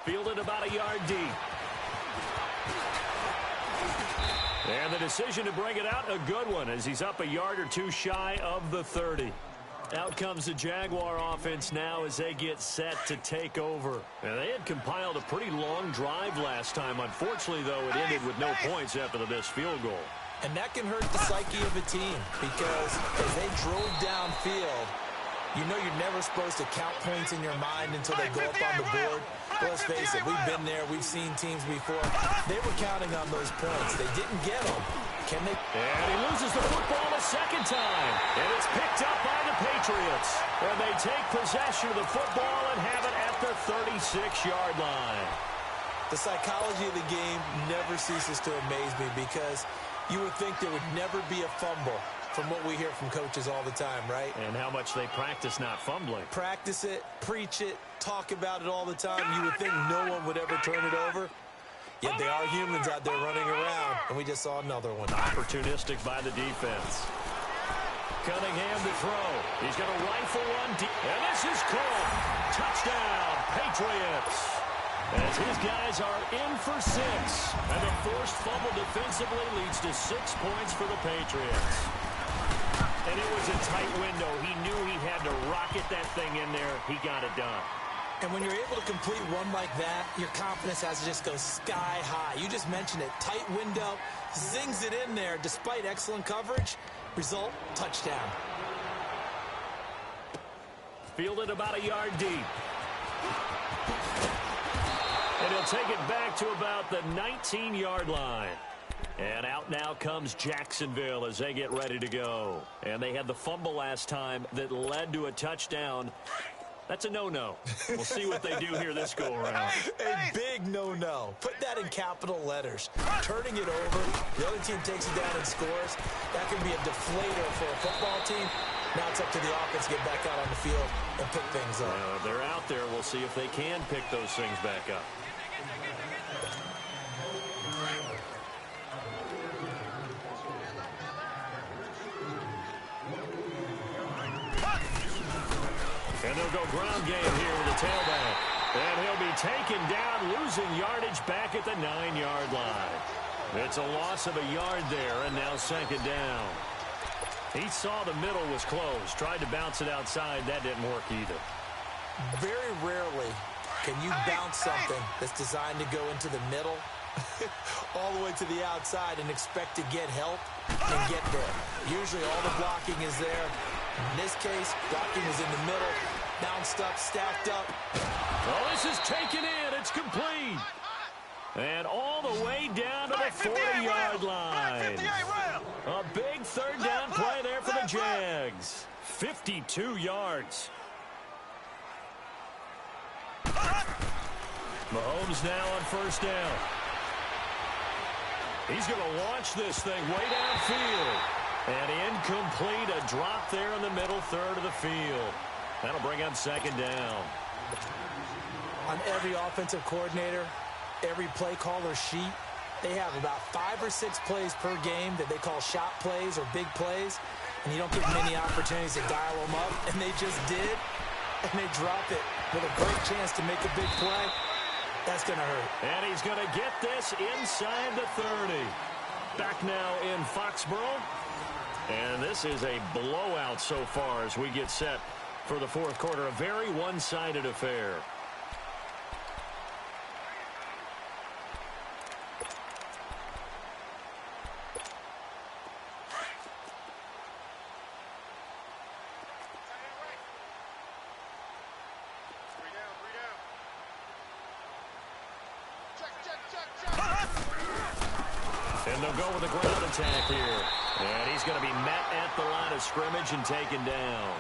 Fielded about a yard deep. And the decision to bring it out, a good one, as he's up a yard or two shy of the 30. Out comes the Jaguar offense now as they get set to take over. And they had compiled a pretty long drive last time. Unfortunately, though, it ended with no points after the missed field goal. And that can hurt the psyche of a team because as they drove downfield, you know you're never supposed to count points in your mind until they go up on the board. But let's face it, we've been there. We've seen teams before. They were counting on those points. They didn't get them. Can they? And he loses the football a second time. And it's picked up by the Patriots. And they take possession of the football and have it at the 36-yard line. The psychology of the game never ceases to amaze me because you would think there would never be a fumble from what we hear from coaches all the time, right? And how much they practice not fumbling. Practice it, preach it, talk about it all the time. You would think no one would ever turn it over. Yet they are humans out there running around, and we just saw another one. Opportunistic by the defense. Cunningham to throw. He's going to rifle one deep. And this is caught. Touchdown, Patriots. As his guys are in for 6. And the forced fumble defensively leads to 6 points for the Patriots. And it was a tight window. He knew he had to rocket that thing in there. He got it done. And when you're able to complete one like that, your confidence has to just go sky high. You just mentioned it. Tight window, zings it in there despite excellent coverage. Result, touchdown. Fielded about a yard deep. And he'll take it back to about the 19-yard line. And out now comes Jacksonville as they get ready to go. And they had the fumble last time that led to a touchdown. That's a no-no. We'll see what they do here this go-around. A big no-no. Put that in capital letters. Turning it over, the other team takes it down and scores. That can be a deflator for a football team. Now it's up to the offense to get back out on the field and pick things up. They're out there. We'll see if they can pick those things back up. And they'll go ground game here with the tailback. And he'll be taken down, losing yardage back at the 9-yard line. It's a loss of a yard there, and now 2nd down. He saw the middle was closed, tried to bounce it outside. That didn't work either. Very rarely can you bounce something that's designed to go into the middle all the way to the outside and expect to get help and get there. Usually all the blocking is there. In this case, blocking is in the middle, bounced up, stacked up. Oh, this is taken in. It's complete. And all the way down to the 40-yard line. A big 3rd down play there for the Jags. 52 yards. Mahomes now on 1st down. He's going to launch this thing way downfield. And incomplete, a drop there in the middle 3rd of the field. That'll bring up 2nd down. On every offensive coordinator, every play caller sheet, they have about 5 or 6 plays per game that they call shot plays or big plays. And you don't get many opportunities to dial them up. And they just did. And they drop it with a great chance to make a big play. That's going to hurt. And he's going to get this inside the 30. Back now in Foxborough. And this is a blowout so far as we get set for the fourth quarter. A very one-sided affair. And they'll go with a ground attack here. And he's going to be met at the line of scrimmage and taken down.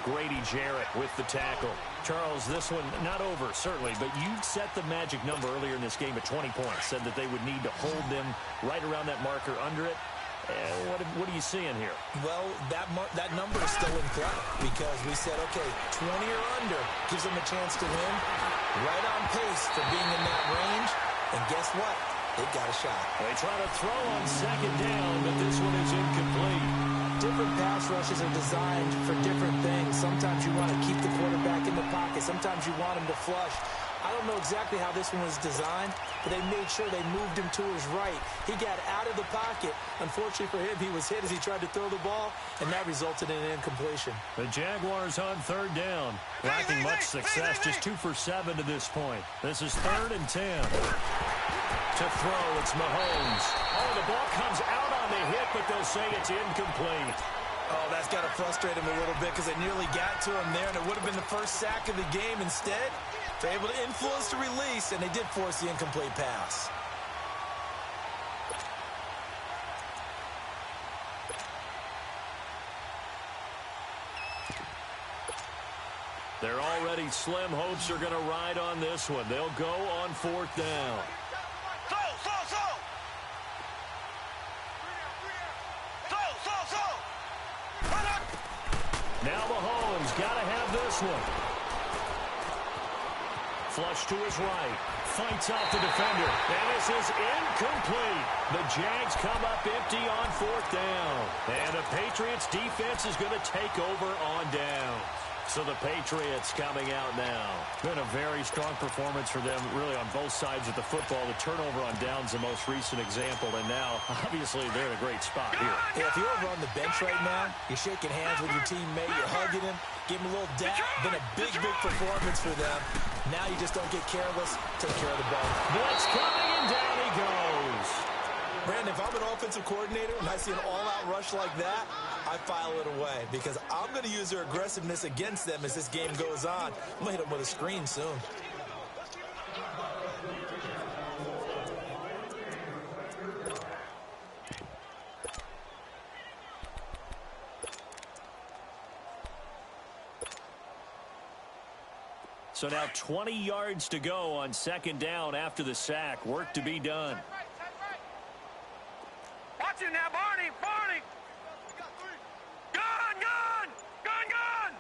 Grady Jarrett with the tackle. Charles, this one not over, certainly, but you set the magic number earlier in this game at 20 points. Said that they would need to hold them right around that marker under it. What are you seeing here? Well, that number is still in play because we said, okay, 20 or under gives them a chance to win. Right on pace for being in that range. And guess what? They got a shot. They try to throw on second down, but this one is incomplete. Different pass rushes are designed for different things. Sometimes you want to keep the quarterback in the pocket. Sometimes you want him to flush. I don't know exactly how this one was designed, but they made sure they moved him to his right. He got out of the pocket. Unfortunately for him, he was hit as he tried to throw the ball, and that resulted in an incompletion. The Jaguars on third down. Lacking much success, just 2 for 7 to this point. This is 3rd and 10. To throw, it's Mahomes. Oh, the ball comes out on the hit, but they'll say it's incomplete. Oh, that's got to frustrate him a little bit because they nearly got to him there, and it would have been the first sack of the game. Instead, they're able to influence the release, and they did force the incomplete pass. They're already slim hopes are going to ride on this one. They'll go on 4th down. Now Mahomes got to have this one. Flush to his right. Fights off the defender. And this is incomplete. The Jags come up empty on 4th down. And the Patriots defense is going to take over on down. So the Patriots coming out now. Been a very strong performance for them, really, on both sides of the football. The turnover on down's the most recent example, and now, obviously, they're in a great spot here. Yeah, if you're over on the bench right now, you're shaking hands with your teammate, you're hugging him, give him a little dap. Been a big, big performance for them. Now you just don't get careless. Take care of the ball. Blitz coming, and down he goes. Brandon, if I'm an offensive coordinator and I see an all-out rush like that, I file it away because I'm going to use their aggressiveness against them as this game goes on. I'm going to hit them with a screen soon. So now 20 yards to go on 2nd down after the sack. Work to be done. Watch it now, Barney! Barney! Gun! Gun! Gun! Gun!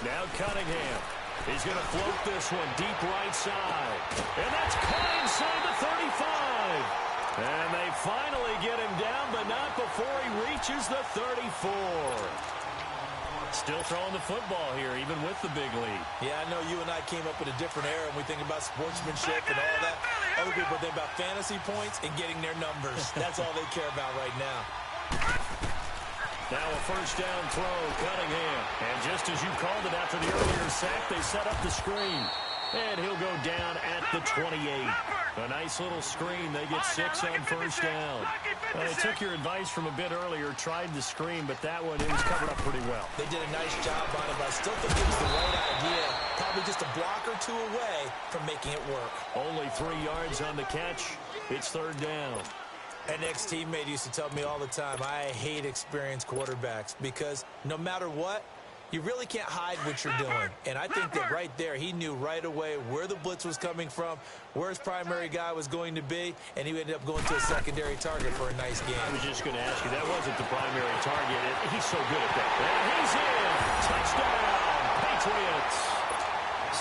Now Cunningham. He's going to float this one deep right side. And that's caught inside the 35. And they finally get him down, but not before he reaches the 34. Still throwing the football here, even with the big lead. Yeah, I know you and I came up in a different era, and we think about sportsmanship and all that. Other people think about fantasy points and getting their numbers. That's all they care about right now. Now a 1st down throw, Cunningham. And just as you called it after the earlier sack, they set up the screen. And he'll go down at the 28. A nice little screen. They get 6 on 1st down. They took your advice from a bit earlier, tried the screen, but that one, it was covered up pretty well. They did a nice job on it, but I still think it was the right idea. Probably just a block or 2 away from making it work. Only 3 yards on the catch. It's 3rd down. An ex-teammate used to tell me all the time, I hate experienced quarterbacks because no matter what, you really can't hide what you're doing. And I think that right there, he knew right away where the blitz was coming from, where his primary guy was going to be, and he ended up going to a secondary target for a nice game. I was just going to ask you, that wasn't the primary target. He's so good at that. And he's in. Touchdown, Patriots.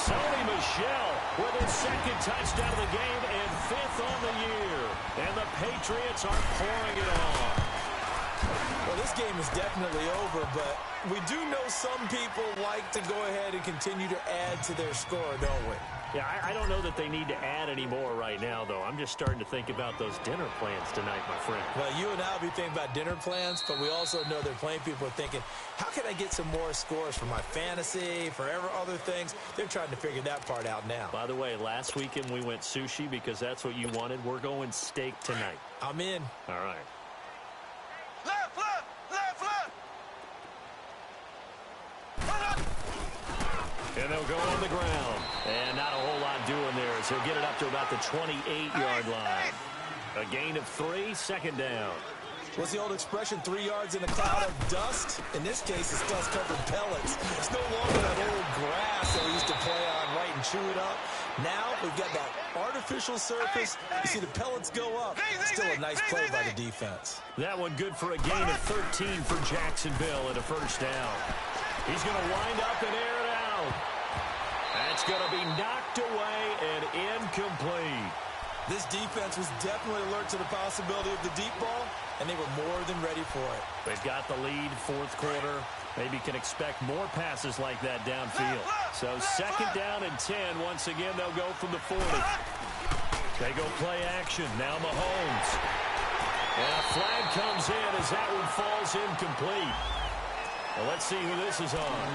Sony Michel with his 2nd touchdown of the game and 5th on the year. And the Patriots are pouring it on. Well, this game is definitely over, but we do know some people like to go ahead and continue to add to their score, don't we? Yeah, I don't know that they need to add any more right now, though. I'm just starting to think about those dinner plans tonight, my friend. Well, you and I will be thinking about dinner plans, but we also know there are plenty of people are thinking, how can I get some more scores for my fantasy, for other things? They're trying to figure that part out now. By the way, last weekend we went sushi because that's what you wanted. We're going steak tonight. I'm in. All right. Left, left, left, left. And they'll go on the ground. And not a whole lot doing there as he'll get it up to about the 28-yard line. A gain of 3, second down. What's the old expression, 3 yards in a cloud of dust? In this case, it's dust-covered pellets. It's no longer that old grass that we used to play on, right, and chew it up. Now we've got that artificial surface. You see the pellets go up. Still a nice play by the defense. That one good for a gain of 13 for Jacksonville and a first down. He's going to wind up and air it out. That's going to be knocked away and incomplete. This defense was definitely alert to the possibility of the deep ball, and they were more than ready for it. They've got the lead, fourth quarter. Maybe can expect more passes like that downfield. So second down and 10. Once again, they'll go from the 40. They go play action. Now Mahomes. And a flag comes in as that one falls incomplete. Well, let's see who this is on.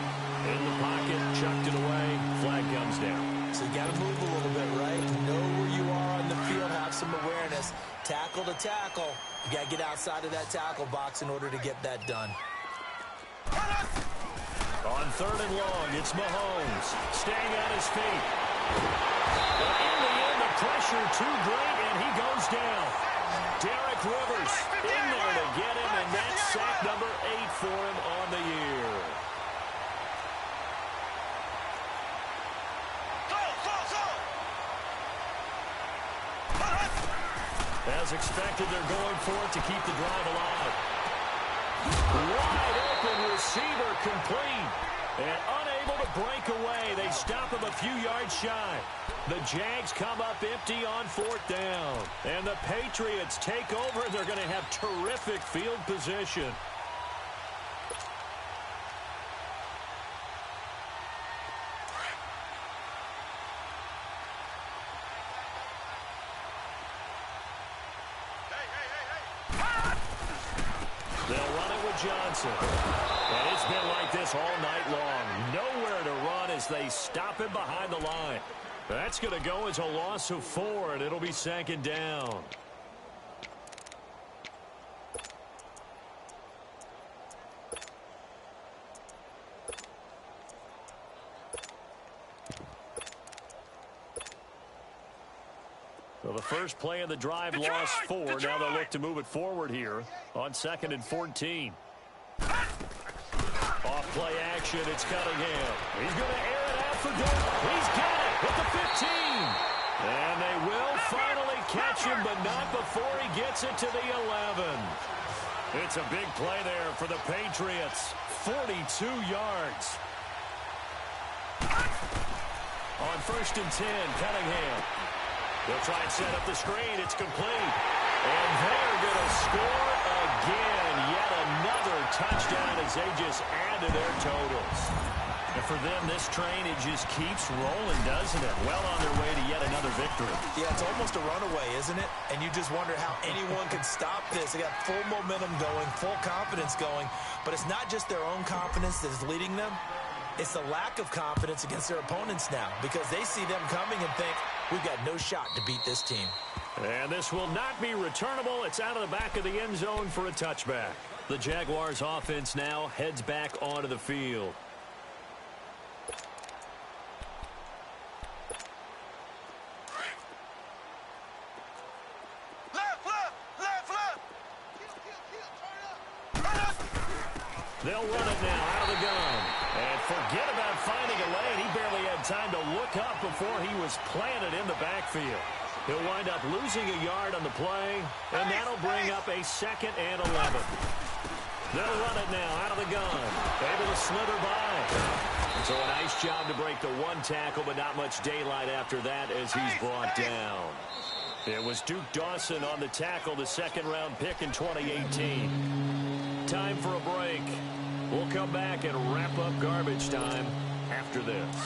In the pocket, chucked it away. Flag comes down. So you got to move a little bit, right? Know where you are on the field, have some awareness. Tackle to tackle. You got to get outside of that tackle box in order to get that done. On third and long, it's Mahomes. Staying on his feet. But in the end, the pressure too great, and he goes down. Derek Rivers in there to get him, and that's sack number 8 for him on the year. As expected, they're going for it to keep the drive alive. Wide open receiver complete. And unable to break away. They stop him a few yards shy. The Jags come up empty on fourth down. And the Patriots take over. They're going to have terrific field position. They'll run it with Johnson. And it's been like this all night long. Nowhere to run as they stop him behind the line. That's going to go as a loss of 4, and it'll be second down. So the first play of the drive lost 4. Now they'll look to move it forward here on 2nd and 14. Off play action, it's Cunningham. He's going to air it out for goal. He's got it at the 15. And they will finally catch him, but not before he gets it to the 11. It's a big play there for the Patriots. 42 yards. On 1st and 10, Cunningham. They'll try and set up the screen. It's complete. And they're going to score again. Yet another touchdown as they just add to their totals. And for them, this train, it just keeps rolling, doesn't it? Well on their way to yet another victory. Yeah, it's almost a runaway, isn't it? And you just wonder how anyone can stop this. They got full momentum going, full confidence going. But it's not just their own confidence that is leading them. It's the lack of confidence against their opponents now because they see them coming and think, we've got no shot to beat this team. And this will not be returnable. It's out of the back of the end zone for a touchback. The Jaguars offense now heads back onto the field. They'll run it now out of the gun. And forget about finding a lane. He barely had time to look up before he was planted in the backfield. He'll wind up losing a yard on the play, and that'll bring up a 2nd and 11. They'll run it now out of the gun. Able to slither by. So a nice job to break the 1 tackle, but not much daylight after that as he's brought down. It was Duke Dawson on the tackle, the 2nd-round pick in 2018. Time for a break. We'll come back and wrap up garbage time after this.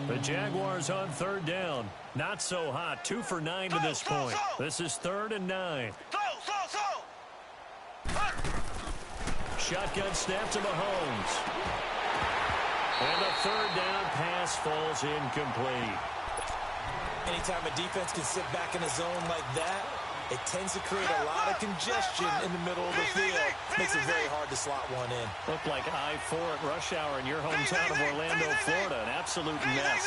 The Jaguars on third down. Not so hot. 2 for 9 to this point. This is 3rd and 9. Shotgun snap to Mahomes. And the third down pass falls incomplete. Anytime a defense can sit back in a zone like that, it tends to create a lot of congestion in the middle of the field. Makes it very hard to slot one in. Looked like I-4 at rush hour in your hometown of Orlando, Florida. An absolute mess.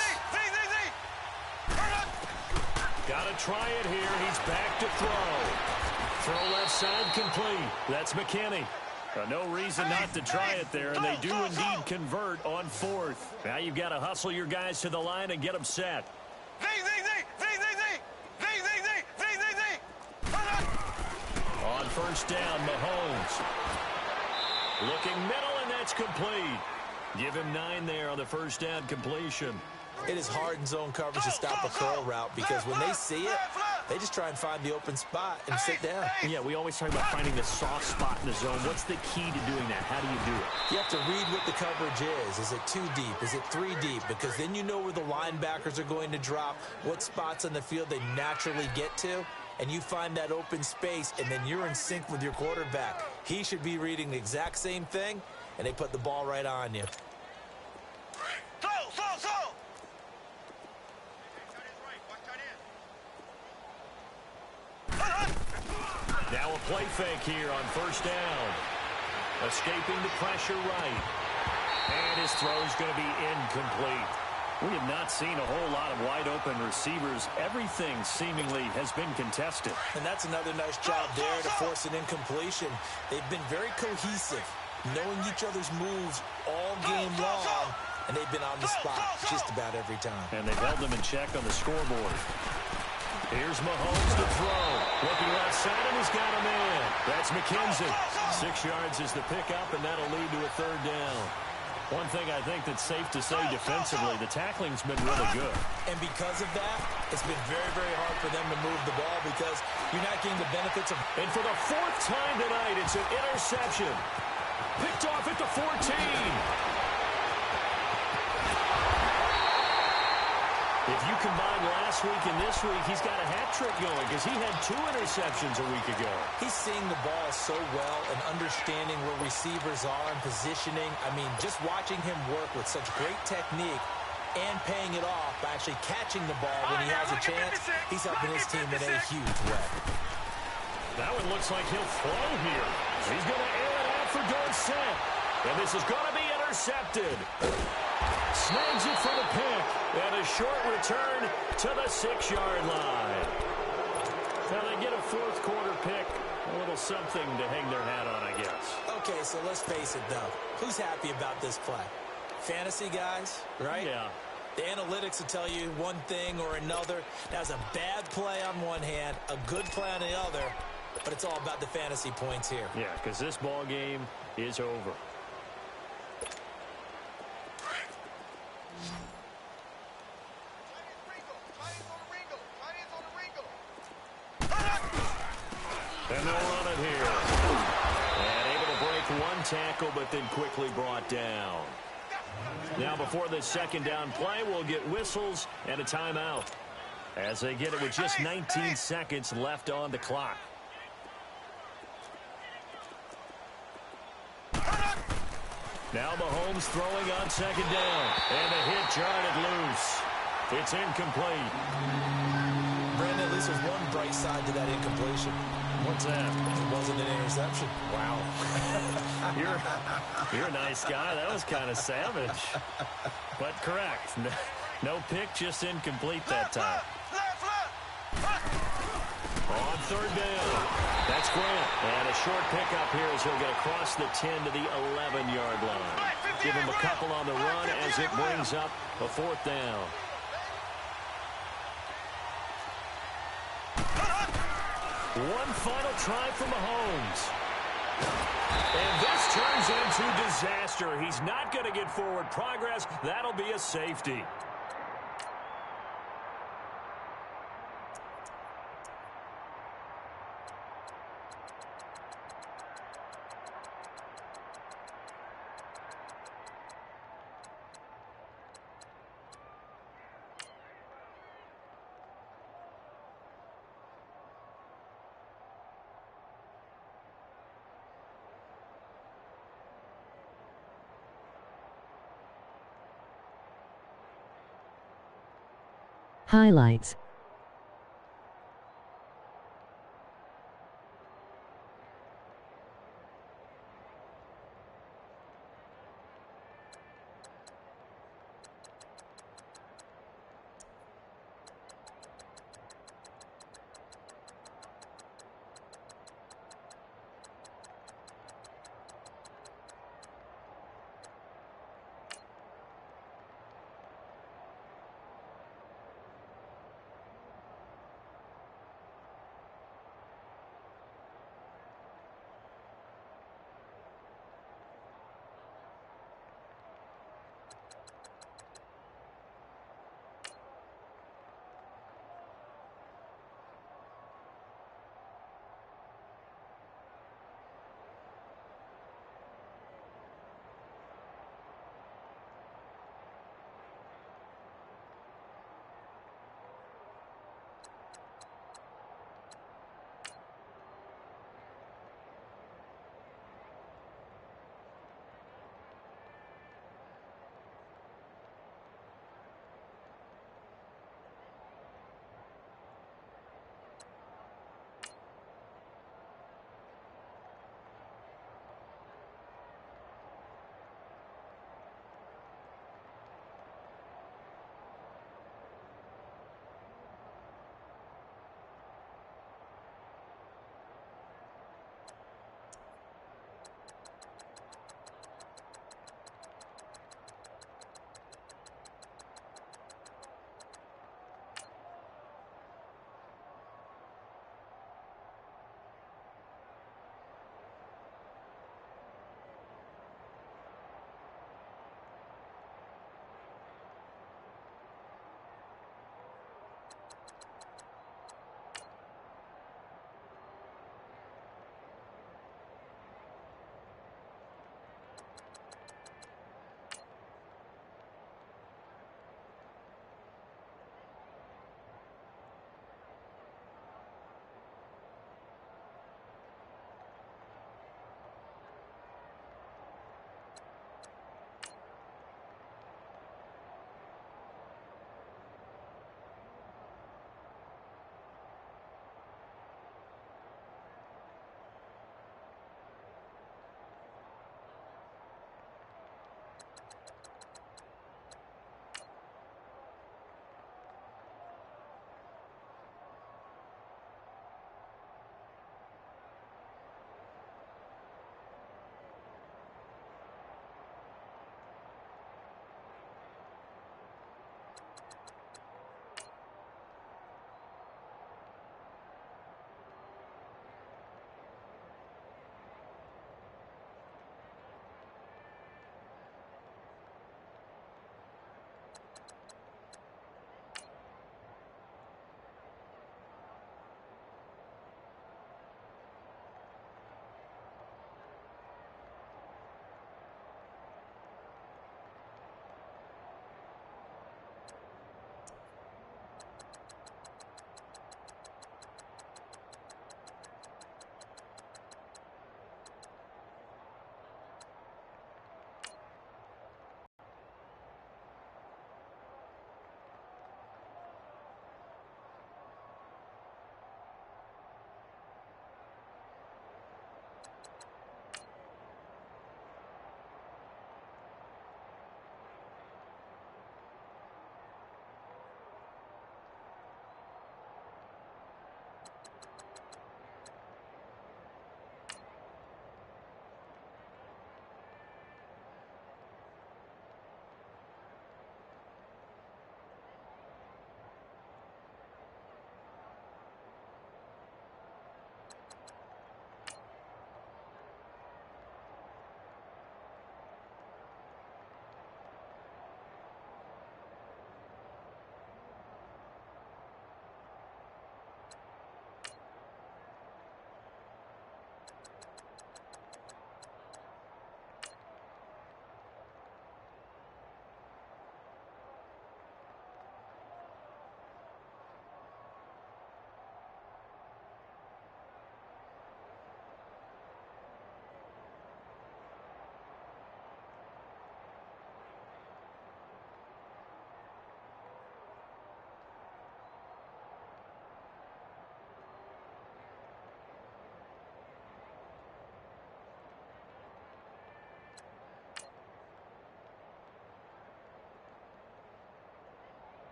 Got to try it here. He's back to throw. Throw left side complete. That's McKinney. No reason not to try it there, and they do indeed convert on 4th. Now you've got to hustle your guys to the line and get them set. On first down, Mahomes. Looking middle, and that's complete. Give him 9 there on the first down completion. It is hard in zone coverage to stop a curl route because when they see it, they just try and find the open spot and sit down. Yeah, we always talk about finding the soft spot in the zone. What's the key to doing that? How do you do it? You have to read what the coverage is. Is it 2 deep? Is it 3 deep? Because then you know where the linebackers are going to drop, what spots on the field they naturally get to, and you find that open space, and then you're in sync with your quarterback. He should be reading the exact same thing, and they put the ball right on you. Now a play fake here on first down. Escaping the pressure right. And his throw's going to be incomplete. We have not seen a whole lot of wide-open receivers. Everything seemingly has been contested. And that's another nice job there to force an incompletion. They've been very cohesive, knowing each other's moves all game long, and they've been on the spot just about every time. And they've held them in check on the scoreboard. Here's Mahomes to throw. Looking right side, and he's got a man. That's McKenzie. 6 yards is the pickup, and that'll lead to a third down. One thing I think that's safe to say defensively, the tackling's been really good. And because of that, it's been very, very hard for them to move the ball because you're not getting the benefits of... And for the 4th time tonight, it's an interception. Picked off at the 14. If you combine last week and this week, he's got a hat trick going because he had 2 interceptions a week ago. He's seeing the ball so well and understanding where receivers are and positioning. I mean, just watching him work with such great technique and paying it off by actually catching the ball when he has a chance, he's helping his team in a huge way. That one looks like he'll throw here. He's going to air it out for Dorsett. And this is going to be intercepted. Snags it for the pick. And a short return to the 6-yard line. Now they get a 4th quarter pick. A little something to hang their hat on, I guess. Okay, so let's face it, though. Who's happy about this play? Fantasy guys, right? Yeah. The analytics will tell you one thing or another. That's a bad play on one hand, a good play on the other, but it's all about the fantasy points here. Yeah, because this ball game is over. And they'll run it here. And able to break one tackle, but then quickly brought down. Now before this 2nd down play, we'll get whistles and a timeout as they get it with just 19 seconds left on the clock. Now Mahomes throwing on 2nd down. And the hit jarred it loose. It's incomplete. Brandon, at least there's one bright side to that incompletion. What's that? It wasn't an interception. Wow. You're a nice guy. That was kind of savage. But correct. No pick, just incomplete that time. On 3rd down. That's Grant. And a short pickup here as he'll get across the 10 to the 11-yard line. Give him a couple on the run as it brings up a 4th down. One final try for Mahomes. And this turns into disaster. He's not going to get forward progress. That'll be a safety. Highlights.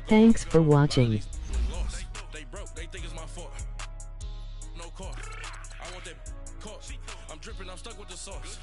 Thanks for watching. They broke, they think it's my fault. No car. I want that car. I'm dripping, I'm stuck with the sauce.